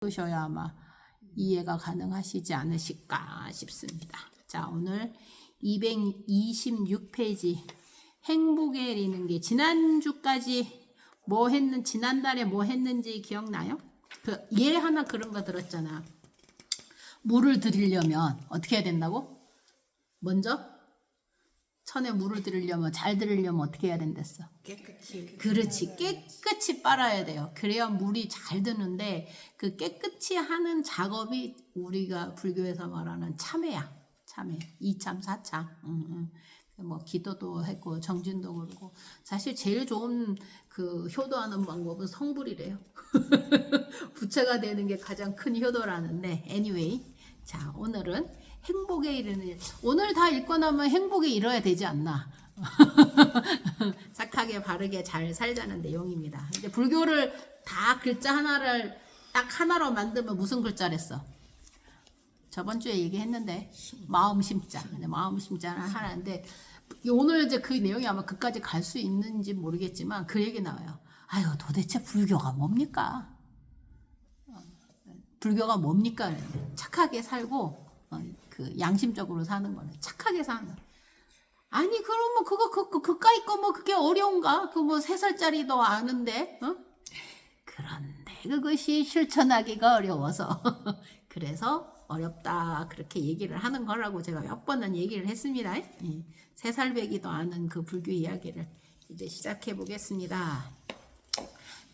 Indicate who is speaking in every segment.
Speaker 1: 보셔야 아마 이해가 가능하시지 않으실까 싶습니다. 자, 오늘 226페이지 행복에 이르는 게 지난주까지 지난달에 뭐 했는지 기억나요? 얘 하나 그런 거 들었잖아. 물을 드리려면 어떻게 해야 된다고? 먼저 천에 물을 드리려면 잘 드리려면 어떻게 해야 된댔어?
Speaker 2: 깨끗이.
Speaker 1: 그렇지, 깨끗이 빨아야 돼요. 그래야 물이 잘 드는데 그 깨끗이 하는 작업이 우리가 불교에서 말하는 참회야. 참회. 2참, 4참. 뭐 기도도 했고 정진도 그러고 사실 제일 좋은 그 효도하는 방법은 성불이래요. 부처가 되는 게 가장 큰 효도라는데 anyway, 자 오늘은 행복에 이르는 일. 오늘 다 읽고 나면 행복에 이뤄야 되지 않나. 착하게 바르게 잘 살자는 내용입니다. 근데 불교를 다 글자 하나를 딱 하나로 만들면 무슨 글자랬어? 저번 주에 얘기했는데 마음 심자. 마음 심자는 하나인데 오늘 이제 그 내용이 아마 그까지 갈 수 있는지 모르겠지만 그 얘기 나와요. 아유 도대체 불교가 뭡니까? 불교가 뭡니까? 착하게 살고 그 양심적으로 사는 거는 착하게 사는 거. 아니 그럼 뭐 그거 그까이 거 뭐 그게 어려운가? 그 뭐 3살짜리도 아는데 그런데 그것이 실천하기가 어려워서 그래서 어렵다 그렇게 얘기를 하는 거라고 제가 몇 번은 얘기를 했습니다. 3살 배기도 아는 그 불교 이야기를 이제 시작해 보겠습니다.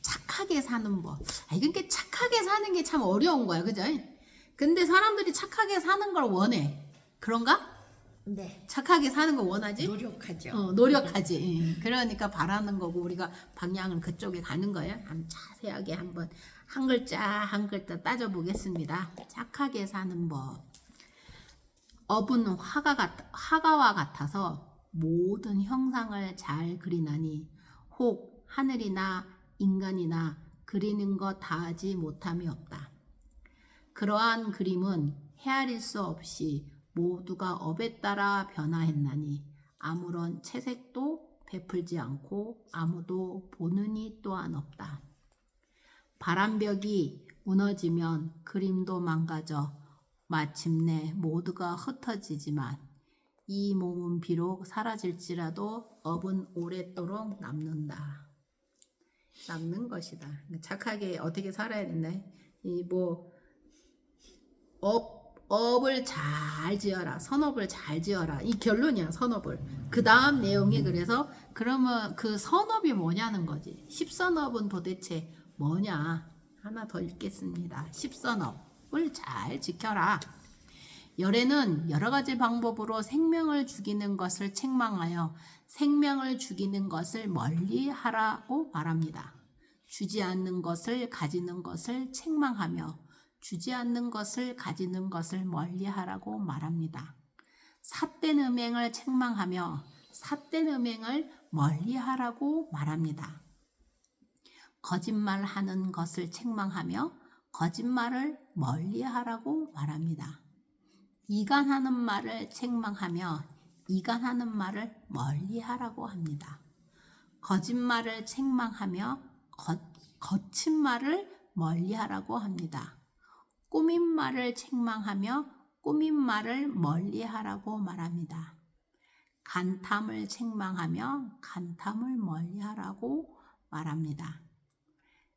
Speaker 1: 착하게 사는 법. 이게 착하게 사는 게 참 어려운 거야, 그죠? 근데 사람들이 착하게 사는 걸 원해. 그런가?
Speaker 2: 네.
Speaker 1: 착하게 사는 거 원하지?
Speaker 2: 노력하죠.
Speaker 1: 노력하지. 그러니까 바라는 거고 우리가 방향은 그쪽에 가는 거예요. 한번 자세하게 한번 한 글자 한 글자 따져보겠습니다. 착하게 사는 법. 업은 화가와 같아서 모든 형상을 잘 그리나니 혹 하늘이나 인간이나 그리는 것 다하지 못함이 없다. 그러한 그림은 헤아릴 수 없이 모두가 업에 따라 변화했나니 아무런 채색도 베풀지 않고 아무도 보는 이 또한 없다. 바람벽이 무너지면 그림도 망가져 마침내 모두가 흩어지지만 이 몸은 비록 사라질지라도 업은 오랫도록 남는다. 남는 것이다. 착하게 어떻게 살아야 된다. 업을 잘 지어라. 선업을 잘 지어라. 이 결론이야, 선업을. 그 다음 내용이 그래서 그러면 그 선업이 뭐냐는 거지. 십선업은 도대체 뭐냐. 하나 더 읽겠습니다. 십선업을 잘 지켜라. 열애는 여러 가지 방법으로 생명을 죽이는 것을 책망하여 생명을 죽이는 것을 멀리 하라고 말합니다. 주지 않는 것을 가지는 것을 책망하며 주지 않는 것을 가지는 것을 멀리 하라고 말합니다. 삿된 음행을 책망하며 삿된 음행을 멀리 하라고 말합니다. 거짓말하는 것을 책망하며 거짓말을 멀리 하라고 말합니다. 이간하는 말을 책망하며 이간하는 말을 멀리 하라고 합니다. 거짓말을 책망하며 거친 말을 멀리 하라고 합니다. 꾸민 말을 책망하며 꾸민 말을 멀리 하라고 말합니다. 간탐을 책망하며 간탐을 멀리 하라고 말합니다.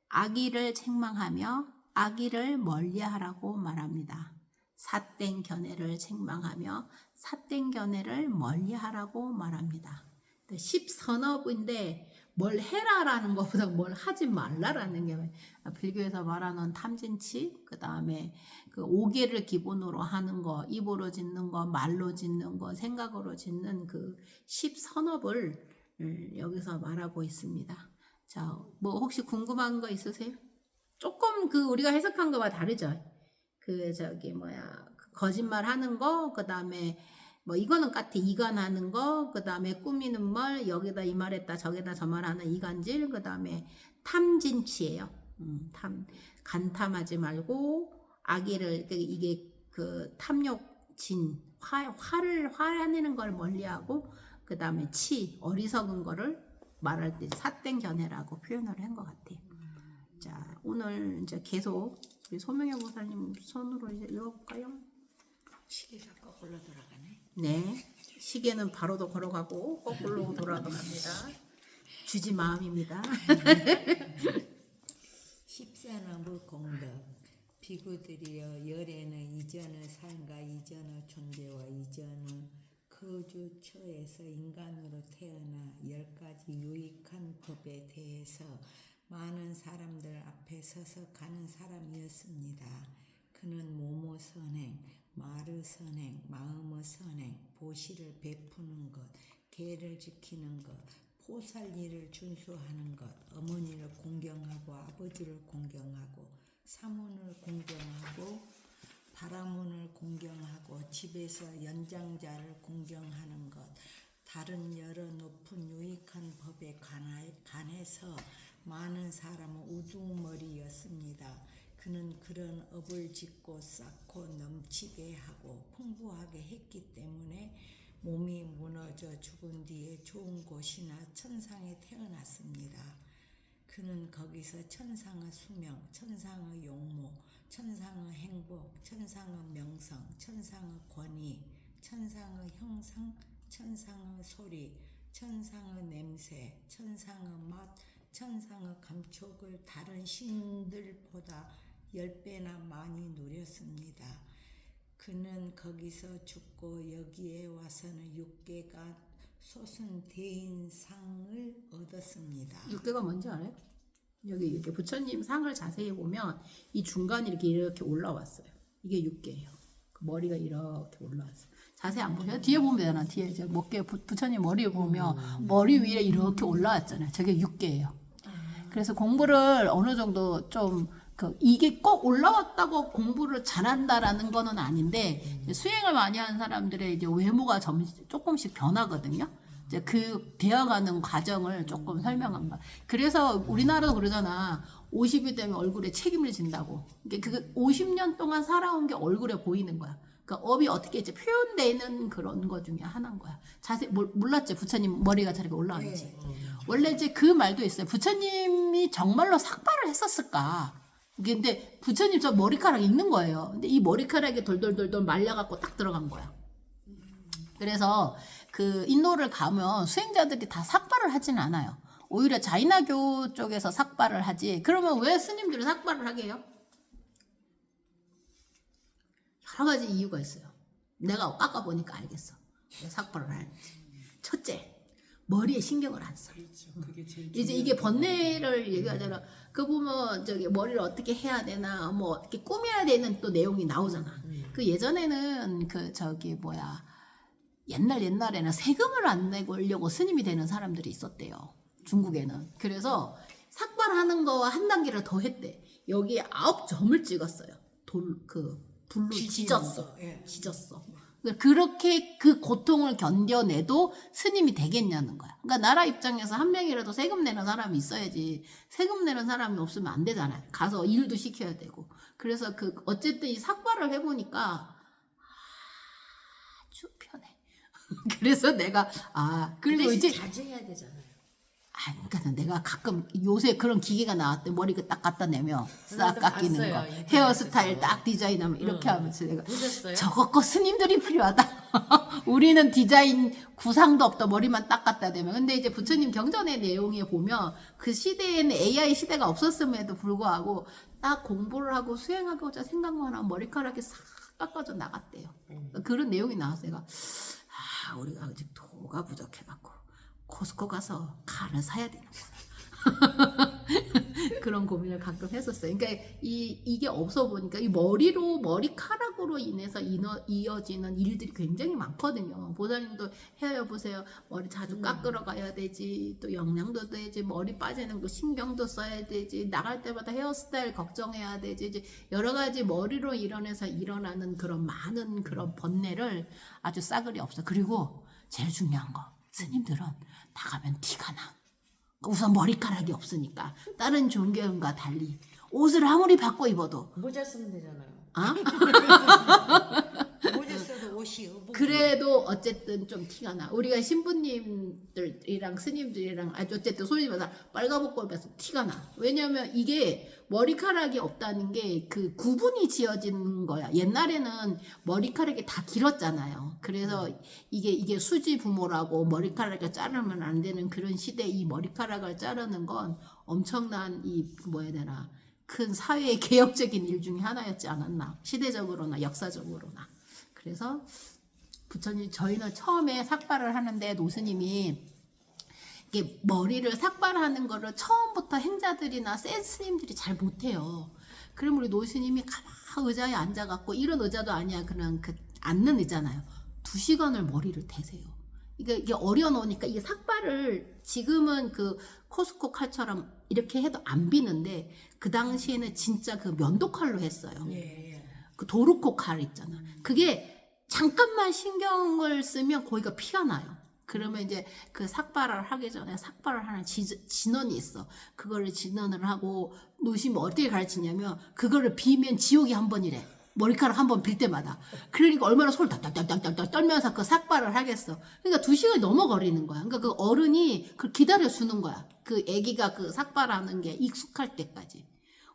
Speaker 1: 악의를 책망하며 악의를 멀리 하라고 말합니다. 삿된 견해를 책망하며 삿된 견해를 멀리 하라고 말합니다. 십선업인데 뭘 해라라는 것보다 뭘 하지 말라라는 게 불교에서 말하는 탐진치, 그 다음에 그 5개를 기본으로 하는 거, 입으로 짓는 거, 말로 짓는 거, 생각으로 짓는 그 십선업을 여기서 말하고 있습니다. 자, 뭐 혹시 궁금한 거 있으세요? 조금 그 우리가 해석한 거와 다르죠? 거짓말 하는 거, 그 다음에 뭐 이거는 같아. 이간하는 거, 그 다음에 꾸미는 말, 여기다 이 말했다 저기다 저 말하는 이간질, 그 다음에 탐진치예요. 간탐하지 말고 악의를 이게 그 탐욕진 화내는 걸 멀리하고 그 다음에 어리석은 거를 말할 때 삿된 견해라고 표현을 한 것 같아요. 자 오늘 이제 계속 우리 소명의 보살님 손으로 이제 읽어볼까요?
Speaker 2: 시계가 거꾸로 돌아가네.
Speaker 1: 네, 시계는 바로도 걸어가고 거꾸로 돌아도 갑니다. 주지 마음입니다.
Speaker 3: 십사나무 공덕 비구들이여 열에는 이전의 삶과 이전의 존재와 이전의 거주처에서 인간으로 태어나 10가지 유익한 법에 대해서 많은 사람들 앞에 서서 가는 사람이었습니다. 그는 몸의 선행, 말의 선행, 마음의 선행, 보시를 베푸는 것, 계를 지키는 것, 포살리를 준수하는 것, 어머니를 공경하고 아버지를 공경하고 사문을 공경하고 바라문을 공경하고 집에서 연장자를 공경하는 것, 다른 여러 높은 유익한 법에 관해서 많은 사람은 우두머리였습니다. 그는 그런 업을 짓고 쌓고 넘치게 하고 풍부하게 했기 때문에 몸이 무너져 죽은 뒤에 좋은 곳이나 천상에 태어났습니다. 그는 거기서 천상의 수명, 천상의 용모, 천상의 행복, 천상의 명성, 천상의 권위, 천상의 형상, 천상의 소리, 천상의 냄새, 천상의 맛, 천상의 감촉을 다른 신들보다 10배나 많이 누렸습니다. 그는 거기서 죽고 여기에 와서는 6개가 솟은 대인상을 얻었습니다.
Speaker 1: 6개가 뭔지 알아요? 여기 이렇게 부처님 상을 자세히 보면 이 중간이 이렇게 올라왔어요. 이게 6개예요. 머리가 이렇게 올라왔어요. 자세히 안 보셔요? 뒤에 보면 되잖아. 뒤에 이제 목계 부처님 머리 보면 머리 위에 이렇게 올라왔잖아요. 저게 6개예요. 그래서 공부를 어느 정도 좀 이게 꼭 올라왔다고 공부를 잘한다라는 거는 아닌데 수행을 많이 하는 사람들의 이제 외모가 조금씩 변하거든요. 이제 그 되어가는 과정을 조금 설명한 거야. 그래서 우리나라도 그러잖아. 50이 되면 얼굴에 책임을 진다고. 그 50년 동안 살아온 게 얼굴에 보이는 거야. 그러니까 업이 어떻게 이제 표현되는 그런 거 중에 하나인 거야. 자세히 몰랐지? 부처님 머리가 저렇게 올라왔지. 원래 이제 그 말도 있어요. 부처님이 정말로 삭발을 했었을까? 근데 부처님 저 머리카락 있는 거예요. 근데 이 머리카락이 돌돌돌돌 말려갖고 딱 들어간 거야. 그래서 그 인도를 가면 수행자들이 다 삭발을 하진 않아요. 오히려 자이나교 쪽에서 삭발을 하지. 그러면 왜 스님들은 삭발을 하게 해요? 여러 가지 이유가 있어요. 내가 깎아보니까 알겠어. 왜 삭발을 하는지. 첫째, 머리에 신경을 안 써.
Speaker 4: 그렇죠. 그게 제일
Speaker 1: 이제 이게 번뇌를 얘기하잖아. 그 보면 저기 머리를 어떻게 해야 되나, 뭐 어떻게 꾸며야 되는 또 내용이 나오잖아. 그 예전에는 그 저기 뭐야 옛날에는 세금을 안 내려고 스님이 되는 사람들이 있었대요. 중국에는. 그래서 삭발하는 거와 한 단계를 더 했대. 여기에 9점을 찍었어요. 불로 지졌어. 지졌어. 그렇게 그 고통을 견뎌내도 스님이 되겠냐는 거야. 그러니까 나라 입장에서 한 명이라도 세금 내는 사람이 있어야지. 세금 내는 사람이 없으면 안 되잖아요. 가서 일도 시켜야 되고. 그래서 어쨌든 이 삭발을 해보니까 아주 편해. 그래서 내가 그리고 이제
Speaker 2: 자주 해야 되잖아요.
Speaker 1: 그러니까 내가 가끔 요새 그런 기계가 나왔대. 머리 딱 갖다 내면 싹
Speaker 2: 나도
Speaker 1: 깎이는
Speaker 2: 봤어요,
Speaker 1: 거.
Speaker 2: 인터넷에서.
Speaker 1: 헤어스타일 딱 디자인하면 이렇게 하면서 내가
Speaker 2: 보셨어요?
Speaker 1: 저거 거 스님들이 필요하다. 우리는 디자인 구상도 없다. 머리만 딱 갖다 대면. 근데 이제 부처님 경전의 내용에 보면 그 시대에는 AI 시대가 없었음에도 불구하고 딱 공부를 하고 수행하고자 생각만 하면 머리카락이 싹 깎아져 나갔대요. 그런 내용이 나왔어요. 내가 우리가 아직 도가 부족해갖고 코스코 가서 칼을 사야 되는구나. 그런 고민을 가끔 했었어요. 그러니까 이게 없어 보니까 이 머리카락으로 인해서 이어지는 일들이 굉장히 많거든요. 보살님도 헤어보세요. 머리 자주 깎으러 가야 되지. 또 영양도 되지. 머리 빠지는 거 신경도 써야 되지. 나갈 때마다 헤어스타일 걱정해야 되지. 이제 여러 가지 머리로 일어나는 그런 많은 그런 번뇌를 아주 싸그리 없어. 그리고 제일 중요한 거. 스님들은 나가면 티가 나. 우선 머리카락이 없으니까 다른 종교인과 달리 옷을 아무리 바꿔 입어도
Speaker 2: 모자 쓰면 되잖아요.
Speaker 3: 모자 써도 옷이 옷이요. 뭐.
Speaker 1: 그래도 어쨌든 좀 티가 나. 우리가 신부님들이랑 스님들이랑 어쨌든 소위 말해서 빨가벗고 입어서 티가 나. 왜냐면 이게 머리카락이 없다는 게 그 구분이 지어지는 거야. 옛날에는 머리카락이 다 길었잖아요. 그래서 이게 수지 부모라고 머리카락을 자르면 안 되는 그런 시대에 이 머리카락을 자르는 건 엄청난 이 뭐야 해야 되나 큰 사회의 개혁적인 일 중에 하나였지 않았나. 시대적으로나 역사적으로나. 그래서 부처님 저희는 처음에 삭발을 하는데 노스님이 이게 머리를 삭발하는 거를 처음부터 행자들이나 센 스님들이 잘 못해요. 그럼 우리 노스님이 가만 의자에 앉아갖고 이런 의자도 아니야 그냥 그 앉는 의자잖아요. 2시간을 머리를 대세요. 이게 어려놓으니까 이게 삭발을 지금은 그 코스코 칼처럼 이렇게 해도 안 비는데 그 당시에는 진짜 그 면도칼로 했어요.
Speaker 2: 예.
Speaker 1: 그 도르코 칼 있잖아. 그게 잠깐만 신경을 쓰면 거기가 피가 나요. 그러면 이제 그 삭발을 하기 전에 삭발을 하는 진원이 있어. 그거를 진원을 하고 노심이 어떻게 가르치냐면 그거를 비면 지옥이 한 번이래. 머리카락 한 번 빌 때마다. 그러니까 얼마나 손을 딱딱딱딱딱 떨면서 그 삭발을 하겠어. 그러니까 2시간이 넘어 걸리는 거야. 그러니까 그 어른이 그걸 기다려주는 거야. 그 애기가 그 삭발하는 게 익숙할 때까지.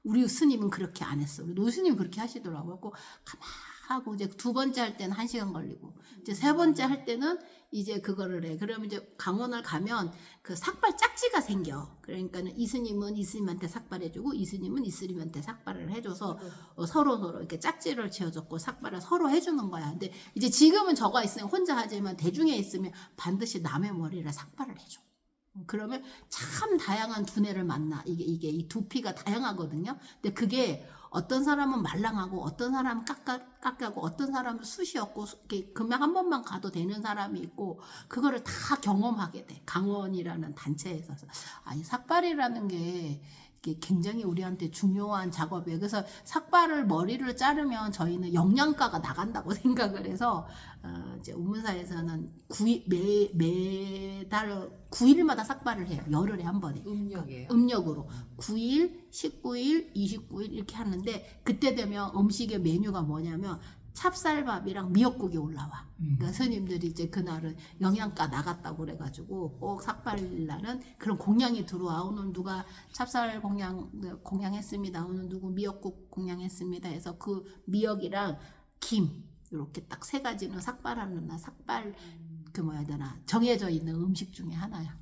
Speaker 1: 우리 스님은 그렇게 안 했어. 우리 노스님은 그렇게 하시더라고요. 그래서 가만 하고 이제 2번째 할 때는 1시간 걸리고 이제 3번째 할 때는 이제 그거를 해. 그러면 이제 강원을 가면 그 삭발 짝지가 생겨. 그러니까는 이 스님은 이 스님한테 삭발해주고 이 스님은 이 스님한테 삭발을 해줘서 서로 이렇게 짝지를 지어줬고 삭발을 서로 해주는 거야. 근데 이제 지금은 저가 있으면 혼자 하지만 대중에 있으면 반드시 남의 머리를 삭발을 해줘. 그러면 참 다양한 두뇌를 만나. 이게 이 두피가 다양하거든요. 근데 그게 어떤 사람은 말랑하고 어떤 사람은 깎하고 어떤 사람은 숱이 없고 금방 한 번만 가도 되는 사람이 있고 그거를 다 경험하게 돼. 강원이라는 단체에서. 이 삭발이라는 게 이게 굉장히 우리한테 중요한 작업이에요. 그래서 삭발을 머리를 자르면 저희는 영양가가 나간다고 생각을 해서 이제 우문사에서는 매달 9일마다 삭발을 해요. 열흘에 한 번에.
Speaker 2: 음력이에요.
Speaker 1: 음력으로 9일, 19일, 29일 이렇게 하는데 그때 되면 음식의 메뉴가 뭐냐면 찹쌀밥이랑 미역국이 올라와. 그러니까 스님들이 이제 그날은 영양가 나갔다고 그래가지고 꼭 삭발날은 그런 공양이 들어와. 오늘 누가 찹쌀 공양했습니다. 오늘 누구 미역국 공양했습니다. 해서 그 미역이랑 김 이렇게 딱 3가지는 삭발하는 날 삭발 그 뭐야 해야 되나 정해져 있는 음식 중에 하나야.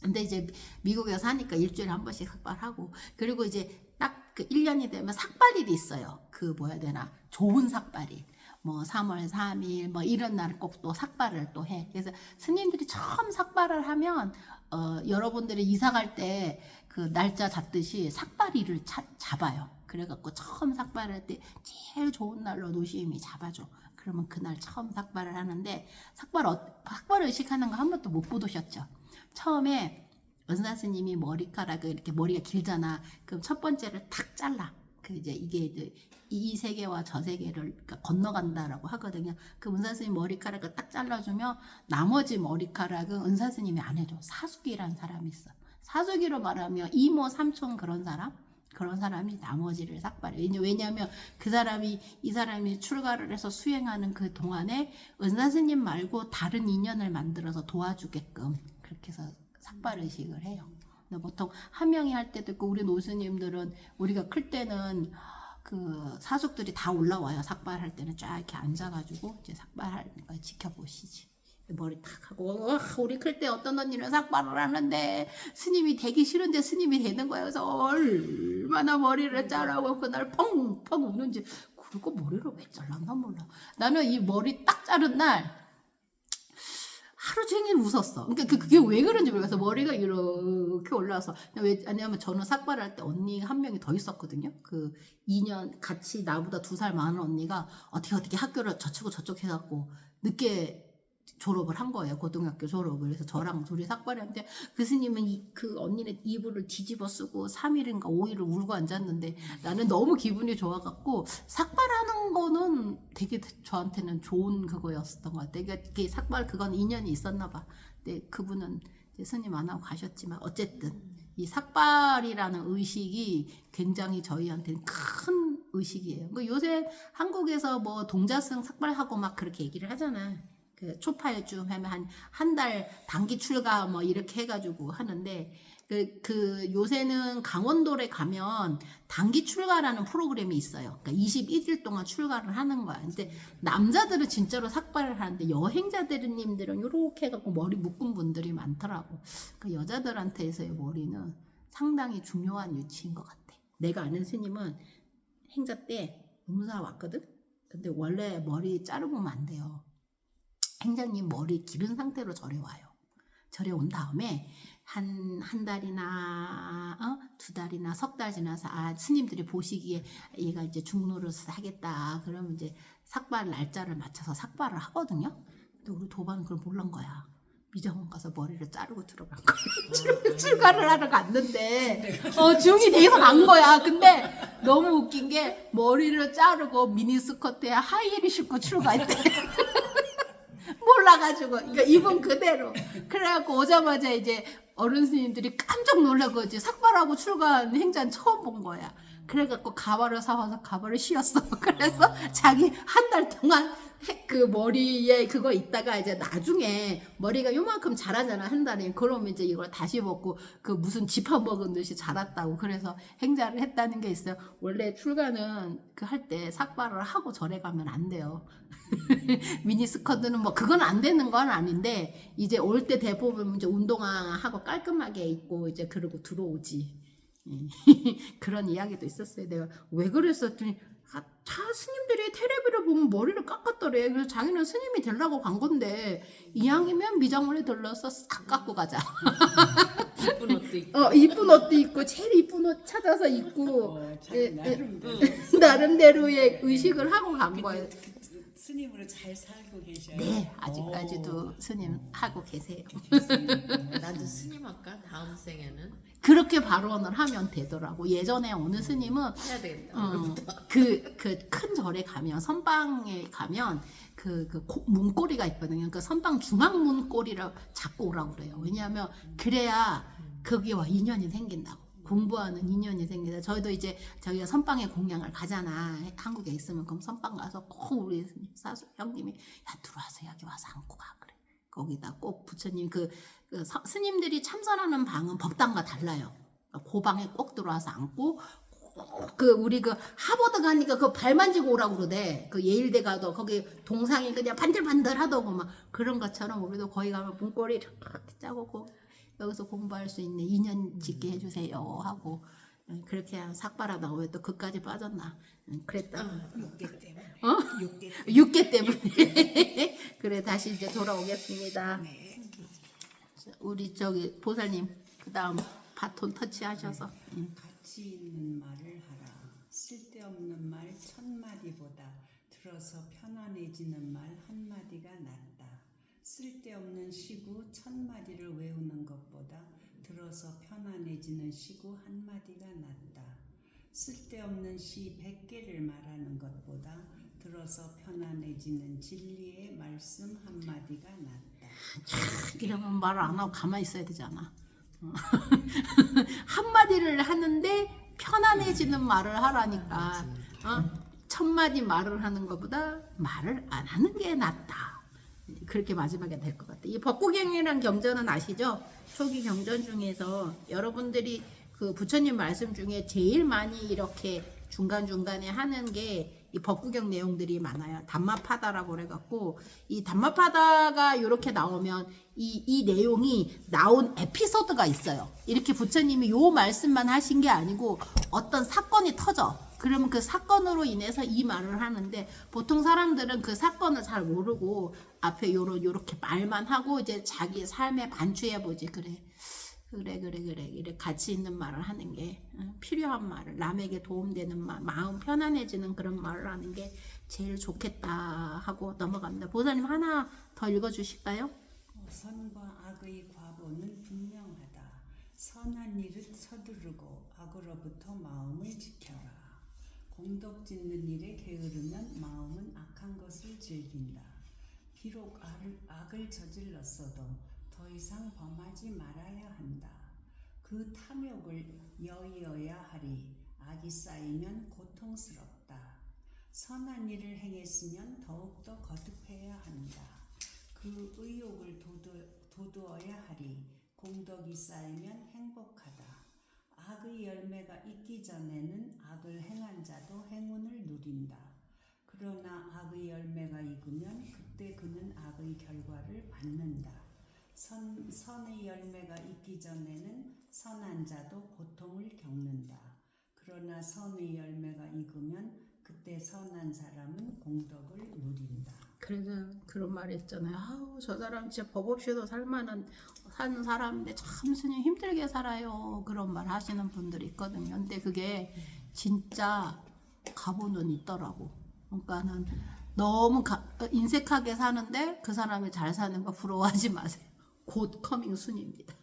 Speaker 1: 근데 이제 미국에 사니까 일주일에 한 번씩 삭발하고 그리고 이제 딱 그 1년이 되면 삭발일이 있어요. 그 뭐야 해야 되나 좋은 삭발일. 뭐 3월 3일 뭐 이런 날 꼭 또 삭발을 또 해. 그래서 스님들이 처음 삭발을 하면 여러분들이 이사 갈 때 그 날짜 잡듯이 삭발일을 잡아요. 그래갖고 처음 삭발할 때 제일 좋은 날로 노시임이 잡아줘. 그러면 그날 처음 삭발을 하는데 삭발 의식하는 거 한 번도 못 보셨죠? 처음에 은사 스님이 머리카락을 이렇게 머리가 길잖아. 그럼 첫 번째를 탁 잘라. 그 이제 이게 이제 이 세계와 저 세계를 그러니까 건너간다라고 하거든요. 그 은사 스님 머리카락을 딱 잘라주면 나머지 머리카락은 은사 스님이 안 해줘. 사수기라는 사람이 있어. 사수기로 말하면 이모 삼촌 그런 사람이 나머지를 삭발해. 왜냐하면 이 사람이 출가를 해서 수행하는 그 동안에 은사 스님 말고 다른 인연을 만들어서 도와주게끔 그렇게 해서 삭발 의식을 해요. 근데 보통 한 명이 할 때도 있고 우리 노스님들은 우리가 클 때는 그 사숙들이 다 올라와요. 삭발할 때는 쫙 이렇게 앉아가지고 이제 삭발하는 걸 지켜보시지. 머리 탁 하고 우리 클 때 어떤 언니는 삭발을 하는데 스님이 되기 싫은데 스님이 되는 거예요. 그래서 얼마나 머리를 자르고 그날 펑펑 우는지. 그리고 머리를 왜 잘랐나 몰라. 나는 이 머리 딱 자른 날 하루 종일 웃었어. 그러니까 그게 왜 그런지 모르겠어. 머리가 이렇게 올라와서. 왜냐면 저는 삭발할 때 언니 한 명이 더 있었거든요. 그 2년 같이 나보다 2살 많은 언니가 어떻게 학교를 저쪽 해갖고 늦게 졸업을 한 거예요. 고등학교 졸업을. 그래서 저랑 둘이 삭발했는데 그 스님은 그 언니는 이불을 뒤집어 쓰고 3일인가 5일을 울고 앉았는데 나는 너무 기분이 좋아갖고 삭발하는 거는 되게 저한테는 좋은 그거였었던 것 같아요. 그러니까 삭발 그건 인연이 있었나 봐. 근데 그분은 이제 스님 안 하고 가셨지만 어쨌든 이 삭발이라는 의식이 굉장히 저희한테는 큰 의식이에요. 그 요새 한국에서 뭐 동자승 삭발하고 막 그렇게 얘기를 하잖아. 그 초파일쯤 하면 한 달 단기 출가 뭐 이렇게 해가지고 하는데 그 요새는 강원도에 가면 단기 출가라는 프로그램이 있어요. 그러니까 21일 동안 출가를 하는 거야. 근데 남자들은 진짜로 삭발을 하는데 여행자들님들은 이렇게 해갖고 머리 묶은 분들이 많더라고. 그 여자들한테서의 머리는 상당히 중요한 위치인 것 같아. 내가 아는 스님은 행자 때 음사 왔거든? 근데 원래 머리 자르고 오면 안 돼요. 행자님 머리 기른 상태로 절에 와요. 절에 온 다음에 한 달이나 2달이나 석 달 지나서 스님들이 보시기에 얘가 이제 중노릇을 하겠다. 그러면 이제 삭발 날짜를 맞춰서 삭발을 하거든요. 근데 우리 도반은 그걸 몰란 거야. 미정원 가서 머리를 자르고 들어간 거야. 출가를 하러 갔는데 중이 돼서 간 거야. 근데 너무 웃긴 게 머리를 자르고 미니스커트에 하이힐을 신고 출가했대. 몰라가지고 그러니까 입은 그대로. 그래갖고 오자마자 이제 어른 스님들이 깜짝 놀라고 이제 삭발하고 출가한 행자는 처음 본 거야. 그래갖고 가발을 사와서 가발을 씌웠어. 그래서 자기 한 달 동안 그 머리에 그거 있다가 이제 나중에 머리가 요만큼 자라잖아 한 달에. 그러면 이제 이걸 다시 먹고 그 무슨 지파 먹은 듯이 자랐다고. 그래서 행자를 했다는 게 있어요. 원래 출가는 그 할 때 삭발을 하고 절에 가면 안 돼요. 미니스커트는 뭐 그건 안 되는 건 아닌데 이제 올 때 대부분 이제 운동화하고 깔끔하게 입고 이제 그러고 들어오지. 그런 이야기도 있었어요. 내가 왜 그랬었더니 다 스님들이 텔레비를 보면 머리를 깎았더래. 그래서 자기는 스님이 되려고 간 건데 이왕이면 미장원에 들러서 싹 깎고 가자.
Speaker 2: 이쁜 옷도 있고.
Speaker 1: 이쁜 옷도 입고 제일 이쁜 옷 찾아서 입고 나름대로의 의식을 하고 간 거예요.
Speaker 3: 스님으로 잘 살고 계셔요.
Speaker 1: 네, 아직까지도 스님 하고 계세요.
Speaker 2: 나도 스님 할까? 다음 생에는
Speaker 1: 그렇게 발언을 하면 되더라고. 예전에 어느 스님은
Speaker 2: 해야 되겠다.
Speaker 1: 그 큰 절에 가면 선방에 가면 문고리가 있거든요. 그 선방 중앙 문고리를 잡고 오라고 그래요. 왜냐하면 그래야 거기와 인연이 생긴다고. 공부하는 인연이 생긴다. 저희도 이제 저희가 선방에 공양을 가잖아. 한국에 있으면 그럼 선방 가서 꼭 우리 사수 형님이 야 들어와서 여기 와서 앉고 가 그래. 거기다 꼭 부처님 스님들이 참선하는 방은 법당과 달라요. 그 방에 꼭 들어와서 앉고 우리 하버드 가니까 그 발 만지고 오라고 그러대. 그 예일대 가도 거기 동상이 그냥 반들반들 하더고 막 그런 것처럼 우리도 거기 가면 문고리 이렇게 짜고 여기서 공부할 수 있는 인연 짓게 해주세요 하고 그렇게 삭발하다가 왜 또 그까지 빠졌나 그랬다.
Speaker 3: 육계 때문에.
Speaker 1: 육계 때문에. 그래 다시 이제 돌아오겠습니다.
Speaker 3: 네.
Speaker 1: 우리 저기 보살님 그 다음 바톤 터치하셔서.
Speaker 4: 가치 있는 말을 하라. 쓸데없는 말 1000마디보다 들어서 편안해지는 말 한마디가 낫다. 쓸데없는 시구 1000마디를 외우는 것보다 들어서 편안해지는 시구 한마디가 낫다. 쓸데없는 시 100개를 말하는 것보다 들어서 편안해지는 진리의 말씀 한마디가 낫다.
Speaker 1: 이러면 말을 안 하고 가만히 있어야 되잖아. 한마디를 하는데 편안해지는 말을 하라니까. 1000마디 말을 하는 것보다 말을 안 하는 게 낫다. 그렇게 마지막에 될 것 같아. 이 법구경이라는 경전은 아시죠? 초기 경전 중에서 여러분들이 그 부처님 말씀 중에 제일 많이 이렇게 중간중간에 하는 게 이 법구경 내용들이 많아요. 담마파다라고 그래갖고 이 담마파다가 이렇게 나오면 이 내용이 나온 에피소드가 있어요. 이렇게 부처님이 요 말씀만 하신 게 아니고 어떤 사건이 터져. 그러면 그 사건으로 인해서 이 말을 하는데 보통 사람들은 그 사건을 잘 모르고 앞에 요렇게 말만 하고 이제 자기 삶에 반추해보지. 그래 이래 가치 있는 말을 하는 게 필요한 말을 남에게 도움되는 말, 마음 편안해지는 그런 말을 하는 게 제일 좋겠다 하고 넘어갑니다. 보사님 하나 더 읽어주실까요?
Speaker 4: 선과 악의 과보는 분명하다. 선한 일을 서두르고 악으로부터 마음을 지켜라. 공덕 짓는 일에 게으르면 마음은 악한 것을 즐긴다. 비록 악을 저질렀어도 더 이상 범하지 말아야 한다. 그 탐욕을 여의어야 하리. 악이 쌓이면 고통스럽다. 선한 일을 행했으면 더욱더 거듭해야 한다. 그 의욕을 돋우어야 하리. 공덕이 쌓이면 행복하다. 악의 열매가 있기 전에는 악을 행한 자도 행운을 누린다. 그러나 악의 열매가 익으면 그때 그는 악의 결과를 받는다. 선의 열매가 있기 전에는 선한 자도 고통을 겪는다. 그러나 선의 열매가 익으면 그때 선한 사람은 공덕을 누린다.
Speaker 1: 그래서 그런 말 했잖아요. 아우 저 사람 진짜 법 없이도 사는 사람인데 참 스님 힘들게 살아요. 그런 말 하시는 분들이 있거든요. 근데 그게 진짜 가보는 있더라고. 그러니까는 너무 인색하게 사는데 그 사람이 잘 사는 거 부러워하지 마세요. 곧 커밍 순입니다.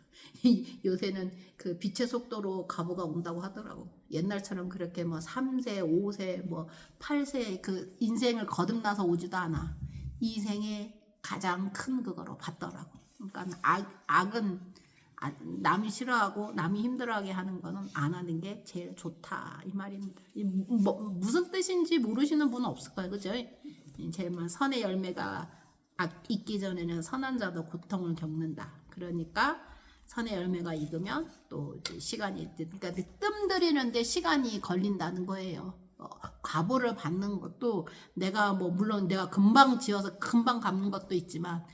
Speaker 1: 요새는 그 빛의 속도로 가보가 온다고 하더라고. 옛날처럼 그렇게 뭐 3세, 5세, 뭐 8세 그 인생을 거듭나서 오지도 않아. 이 생에 가장 큰 그거로 받더라고. 그러니까 악은 남이 싫어하고 남이 힘들어하게 하는 거는 안 하는 게 제일 좋다 이 말입니다. 무슨 뜻인지 모르시는 분은 없을 거예요, 그죠? 제일 선의 열매가 있기 전에는 선한 자도 고통을 겪는다. 그러니까 선의 열매가 익으면 또 이제 시간이, 그러니까 뜸 들이는데 시간이 걸린다는 거예요. 과보를 받는 것도 내가 물론 내가 금방 지어서 금방 갚는 것도 있지만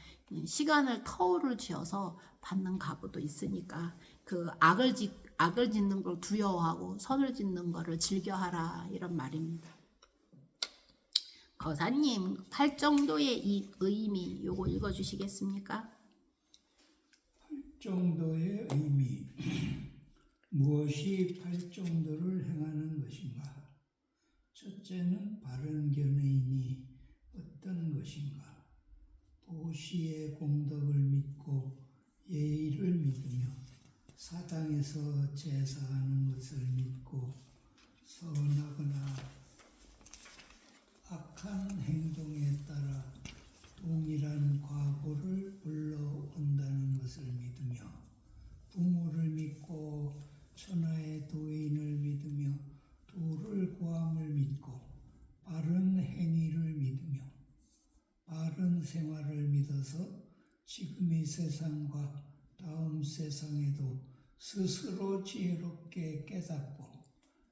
Speaker 1: 시간을 터울을 지어서 받는 과보도 있으니까 그 악을 짓는 걸 두려워하고 선을 짓는 거를 즐겨하라 이런 말입니다. 거사님 팔정도의 이 의미 요거 읽어주시겠습니까?
Speaker 5: 팔정도의 의미 무엇이 팔정도를 행하는 것인가? 첫째는 바른 견해이니 어떤 것인가? 보시의 공덕을 믿고 예의를 믿으며 사당에서 제사하는 것을 믿고 선하거나 악한 행동에 따라 동일한 과보를 불러온다는 것을 믿으며 부모를 믿고 천하의 도인을 믿으며 도를 구함을 믿고 바른 행위를 믿으며 바른 생활을 믿어서 지금의 세상과 다음 세상에도 스스로 지혜롭게 깨닫고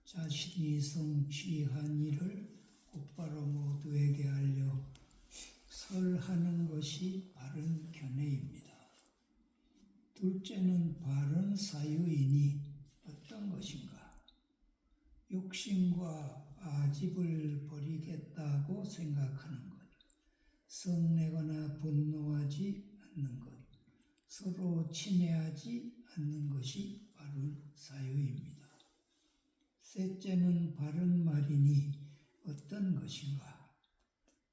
Speaker 5: 자신이 성취한 일을 곧바로 모두에게 알려 설하는 것이 바른 견해입니다. 둘째는 바른 사유이니 어떤 것인가? 욕심과 아집을 버리겠다고 생각하는 것, 성내거나 분노하지 않는 것, 서로 친해하지 않는 것이 바른 사유입니다. 셋째는 바른 말이니 어떤 것인가?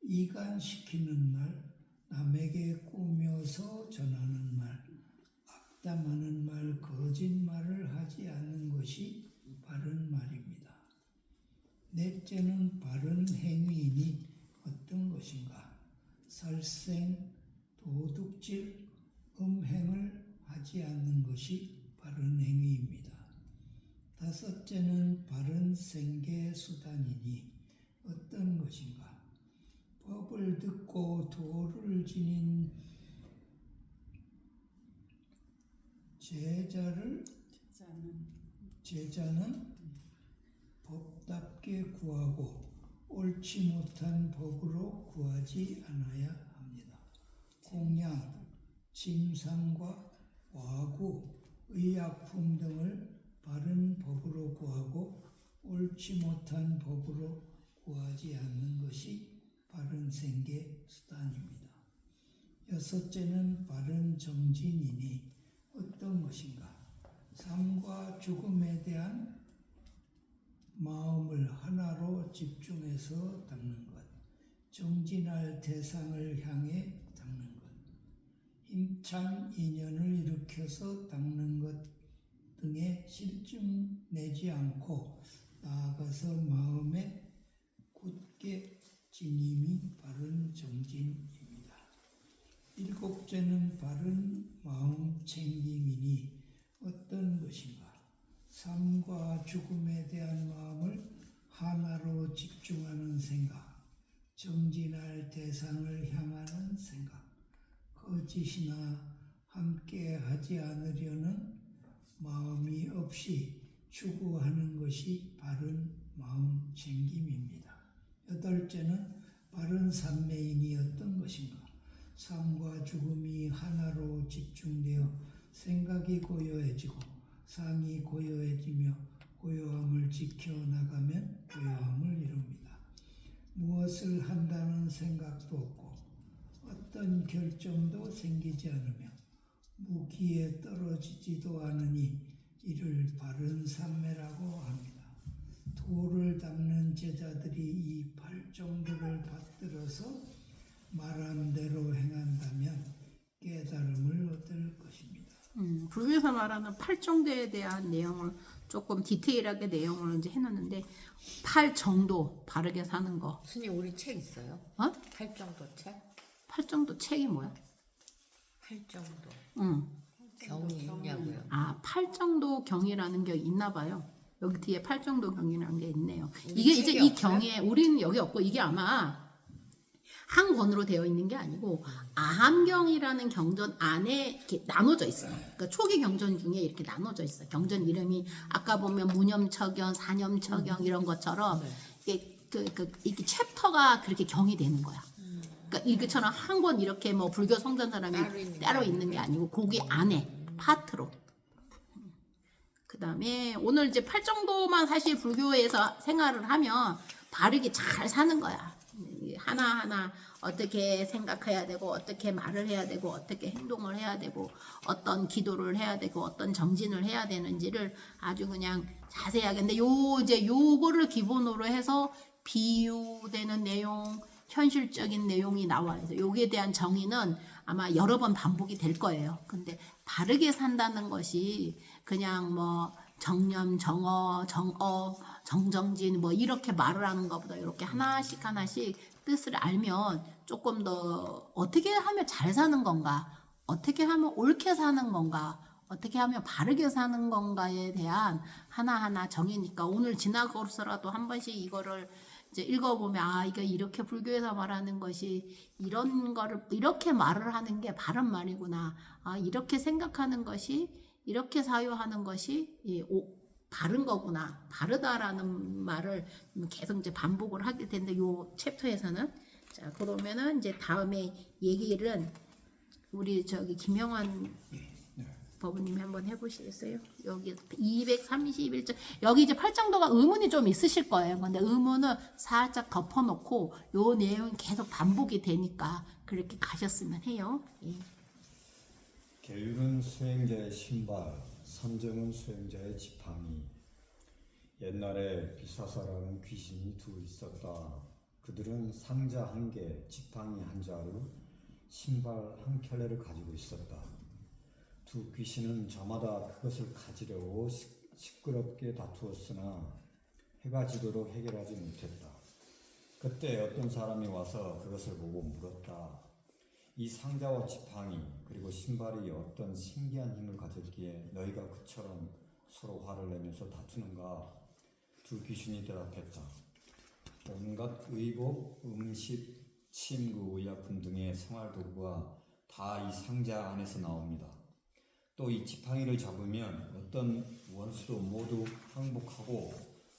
Speaker 5: 이간시키는 말, 남에게 꾸며서 전하는 말, 악담하는 말, 거짓말을 하지 않는 것이 바른 말입니다. 넷째는 바른 행위이니 어떤 것인가? 살생, 도둑질, 음행을 하지 않는 것이 바른 행위입니다. 다섯째는 바른 생계수단이니 어떤 것인가? 법을 듣고 도를 지닌 제자는 법답게 구하고 옳지 못한 법으로 구하지 않아야 합니다. 공양, 침상과 와구, 의약품 등을 바른 법으로 구하고 옳지 못한 법으로 구하지 않는 것이 바른 생계 수단입니다. 여섯째는 바른 정진이니 어떤 것인가? 삶과 죽음에 대한 마음을 하나로 집중해서 닦는 것, 정진할 대상을 향해 닦는 것, 힘찬 인연을 일으켜서 닦는 것 등에 실증 내지 않고 나아가서 마음에 굳게 지님이 바른 정진입니다. 일곱째는 바른 마음 챙김이니 어떤 것인가? 삶과 죽음에 대한 마음을 하나로 집중하는 생각, 정진할 대상을 향하는 생각, 거짓이나 함께하지 않으려는 마음이 없이 추구하는 것이 바른 마음 챙김입니다. 여덟째는 바른 산매인이 어떤 것인가? 삶과 죽음이 하나로 집중되어 생각이 고요해지고 상이 고요해지며 고요함을 지켜나가면 고요함을 이룹니다. 무엇을 한다는 생각도 없고 어떤 결정도 생기지 않으며 무기에 떨어지지도 않으니 이를 바른 산매라고 합니다. 돌을 닦는 제자들이 이 팔정도를 받들어서 말한 대로 행한다면 깨달음을 얻을 것입니다.
Speaker 1: 불교에서 말하는 팔정도에 대한 내용을 조금 디테일하게 내용을 이제 해놨는데, 팔정도 바르게 사는 거.
Speaker 2: 스님 우리 책 있어요?
Speaker 1: 어?
Speaker 2: 팔정도 책?
Speaker 1: 팔정도 책이 뭐야?
Speaker 2: 팔정도
Speaker 1: 응.
Speaker 2: 경이 있냐고요?
Speaker 1: 아, 팔정도 경이라는 게 있나 봐요. 여기 뒤에 팔정도 경이라는 게 있네요.
Speaker 2: 우리
Speaker 1: 이게 이제
Speaker 2: 책이
Speaker 1: 이
Speaker 2: 없어요?
Speaker 1: 경에 우리는 여기 없고, 이게 아마 한 권으로 되어 있는 게 아니고 아함경이라는 경전 안에 이렇게 나눠져 있어요. 그러니까 초기 경전 중에 이렇게 나눠져 있어요. 경전 이름이 아까 보면 무념처경, 사념처경 이런 것처럼 이게 이렇게 챕터가 그렇게 경이 되는 거야. 그러니까 이것처럼 한 권 이렇게 뭐 불교 성전 사람이 따로 있는 게 아니고 거기 안에 파트로. 그 다음에 오늘 이제 팔정도만 사실 불교에서 생활을 하면 바르게 잘 사는 거야. 하나하나 어떻게 생각해야 되고 어떻게 말을 해야 되고 어떻게 행동을 해야 되고 어떤 기도를 해야 되고 어떤 정진을 해야 되는지를 아주 그냥 자세하게. 근데 이제 요거를 기본으로 해서 비유되는 내용, 현실적인 내용이 나와요. 여기에 대한 정의는 아마 여러 번 반복이 될 거예요. 근데 바르게 산다는 것이 그냥 뭐 정념, 정어, 정정진 뭐 이렇게 말을 하는 것보다 이렇게 하나씩 뜻을 알면 조금 더 어떻게 하면 잘 사는 건가, 어떻게 하면 옳게 사는 건가, 어떻게 하면 바르게 사는 건가에 대한 하나하나 정의니까 오늘 지나고서라도 한 번씩 이거를 이제 읽어보면 아, 이거 이렇게 불교에서 말하는 것이 이런 거를 이렇게 말을 하는 게 바른 말이구나. 아, 이렇게 생각하는 것이 이렇게 사유하는 것이 바른 거구나. 바르다라는 말을 계속 이제 반복을 하게 되는데 요 챕터에서는 자, 그러면은 이제 다음에 얘기를 우리 저기 김영환 법우님이 한번 해보시겠어요? 여기 231절 여기 이제 팔정도가 의문이 좀 있으실 거예요. 근데 의문은 살짝 덮어놓고 요 내용이 계속 반복이 되니까 그렇게 가셨으면 해요. 예.
Speaker 6: 계율은 수행자의 신발, 선정은 수행자의 지팡이. 옛날에 비사사라는 귀신이 두 있었다. 그들은 상자 한 개, 지팡이 한 자루, 신발 한 켤레를 가지고 있었다. 두 귀신은 저마다 그것을 가지려고 시끄럽게 다투었으나 해가 지도록 해결하지 못했다. 그때 어떤 사람이 와서 그것을 보고 물었다. 이 상자와 지팡이 그리고 신발이 어떤 신기한 힘을 가졌기에 너희가 그처럼 서로 화를 내면서 다투는가? 두 귀신이 대답했다. 온갖 의복, 음식, 침구, 의약품 등의 생활도구가 다 이 상자 안에서 나옵니다. 또 이 지팡이를 잡으면 어떤 원수도 모두 항복하고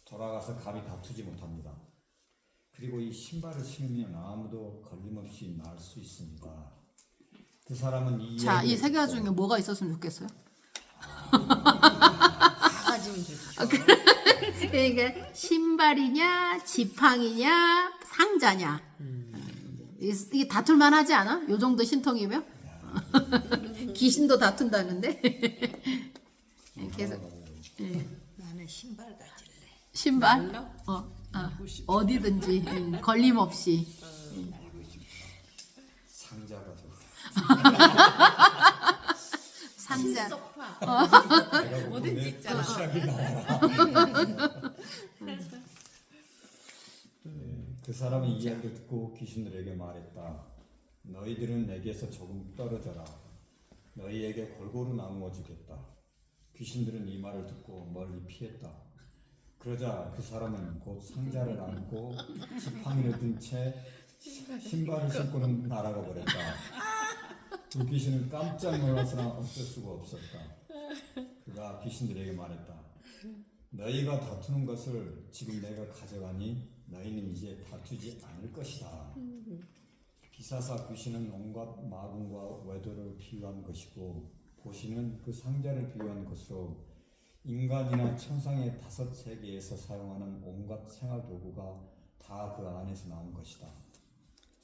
Speaker 6: 돌아가서 감히 다투지 못합니다. 그리고 이 신발을 신으면 아무도 걸림없이 날 수 있습니다. 그 사람은
Speaker 1: 이 세 가지 중에 뭐가 있었으면 좋겠어요?
Speaker 2: 다 가지면 좋죠.
Speaker 1: 그러니까 신발이냐, 지팡이냐, 상자냐. 이게 다툴만 하지 않아? 요 정도 신통이면? 귀신도 다툰다는데. 계속
Speaker 3: 나는 신발 가질래.
Speaker 1: 신발? 어디든지 걸림없이.
Speaker 6: 상자가 저
Speaker 1: 상자.
Speaker 2: 소파 뭐든지 있잖아.
Speaker 6: 도시락이 나와라. 그 사람이 이야기를 듣고 귀신들에게 말했다. 너희들은 내게서 조금 떨어져라. 너희에게 골고루 나누어 주겠다. 귀신들은 이 말을 듣고 멀리 피했다. 그러자 그 사람은 곧 상자를 안고 지팡이를 든 채 신발을 신고는 날아가 버렸다. 그 귀신은 깜짝 놀라서나 어쩔 수가 없었다. 그가 귀신들에게 말했다. 너희가 다투는 것을 지금 내가 가져가니 너희는 이제 다투지 않을 것이다. 비사사 귀신은 온갖 마궁과 외도를 비유한 것이고 보시는 그 상자를 비유한 것으로 인간이나 천상의 5세계에서 사용하는 온갖 생활도구가 다 그 안에서 나온 것이다.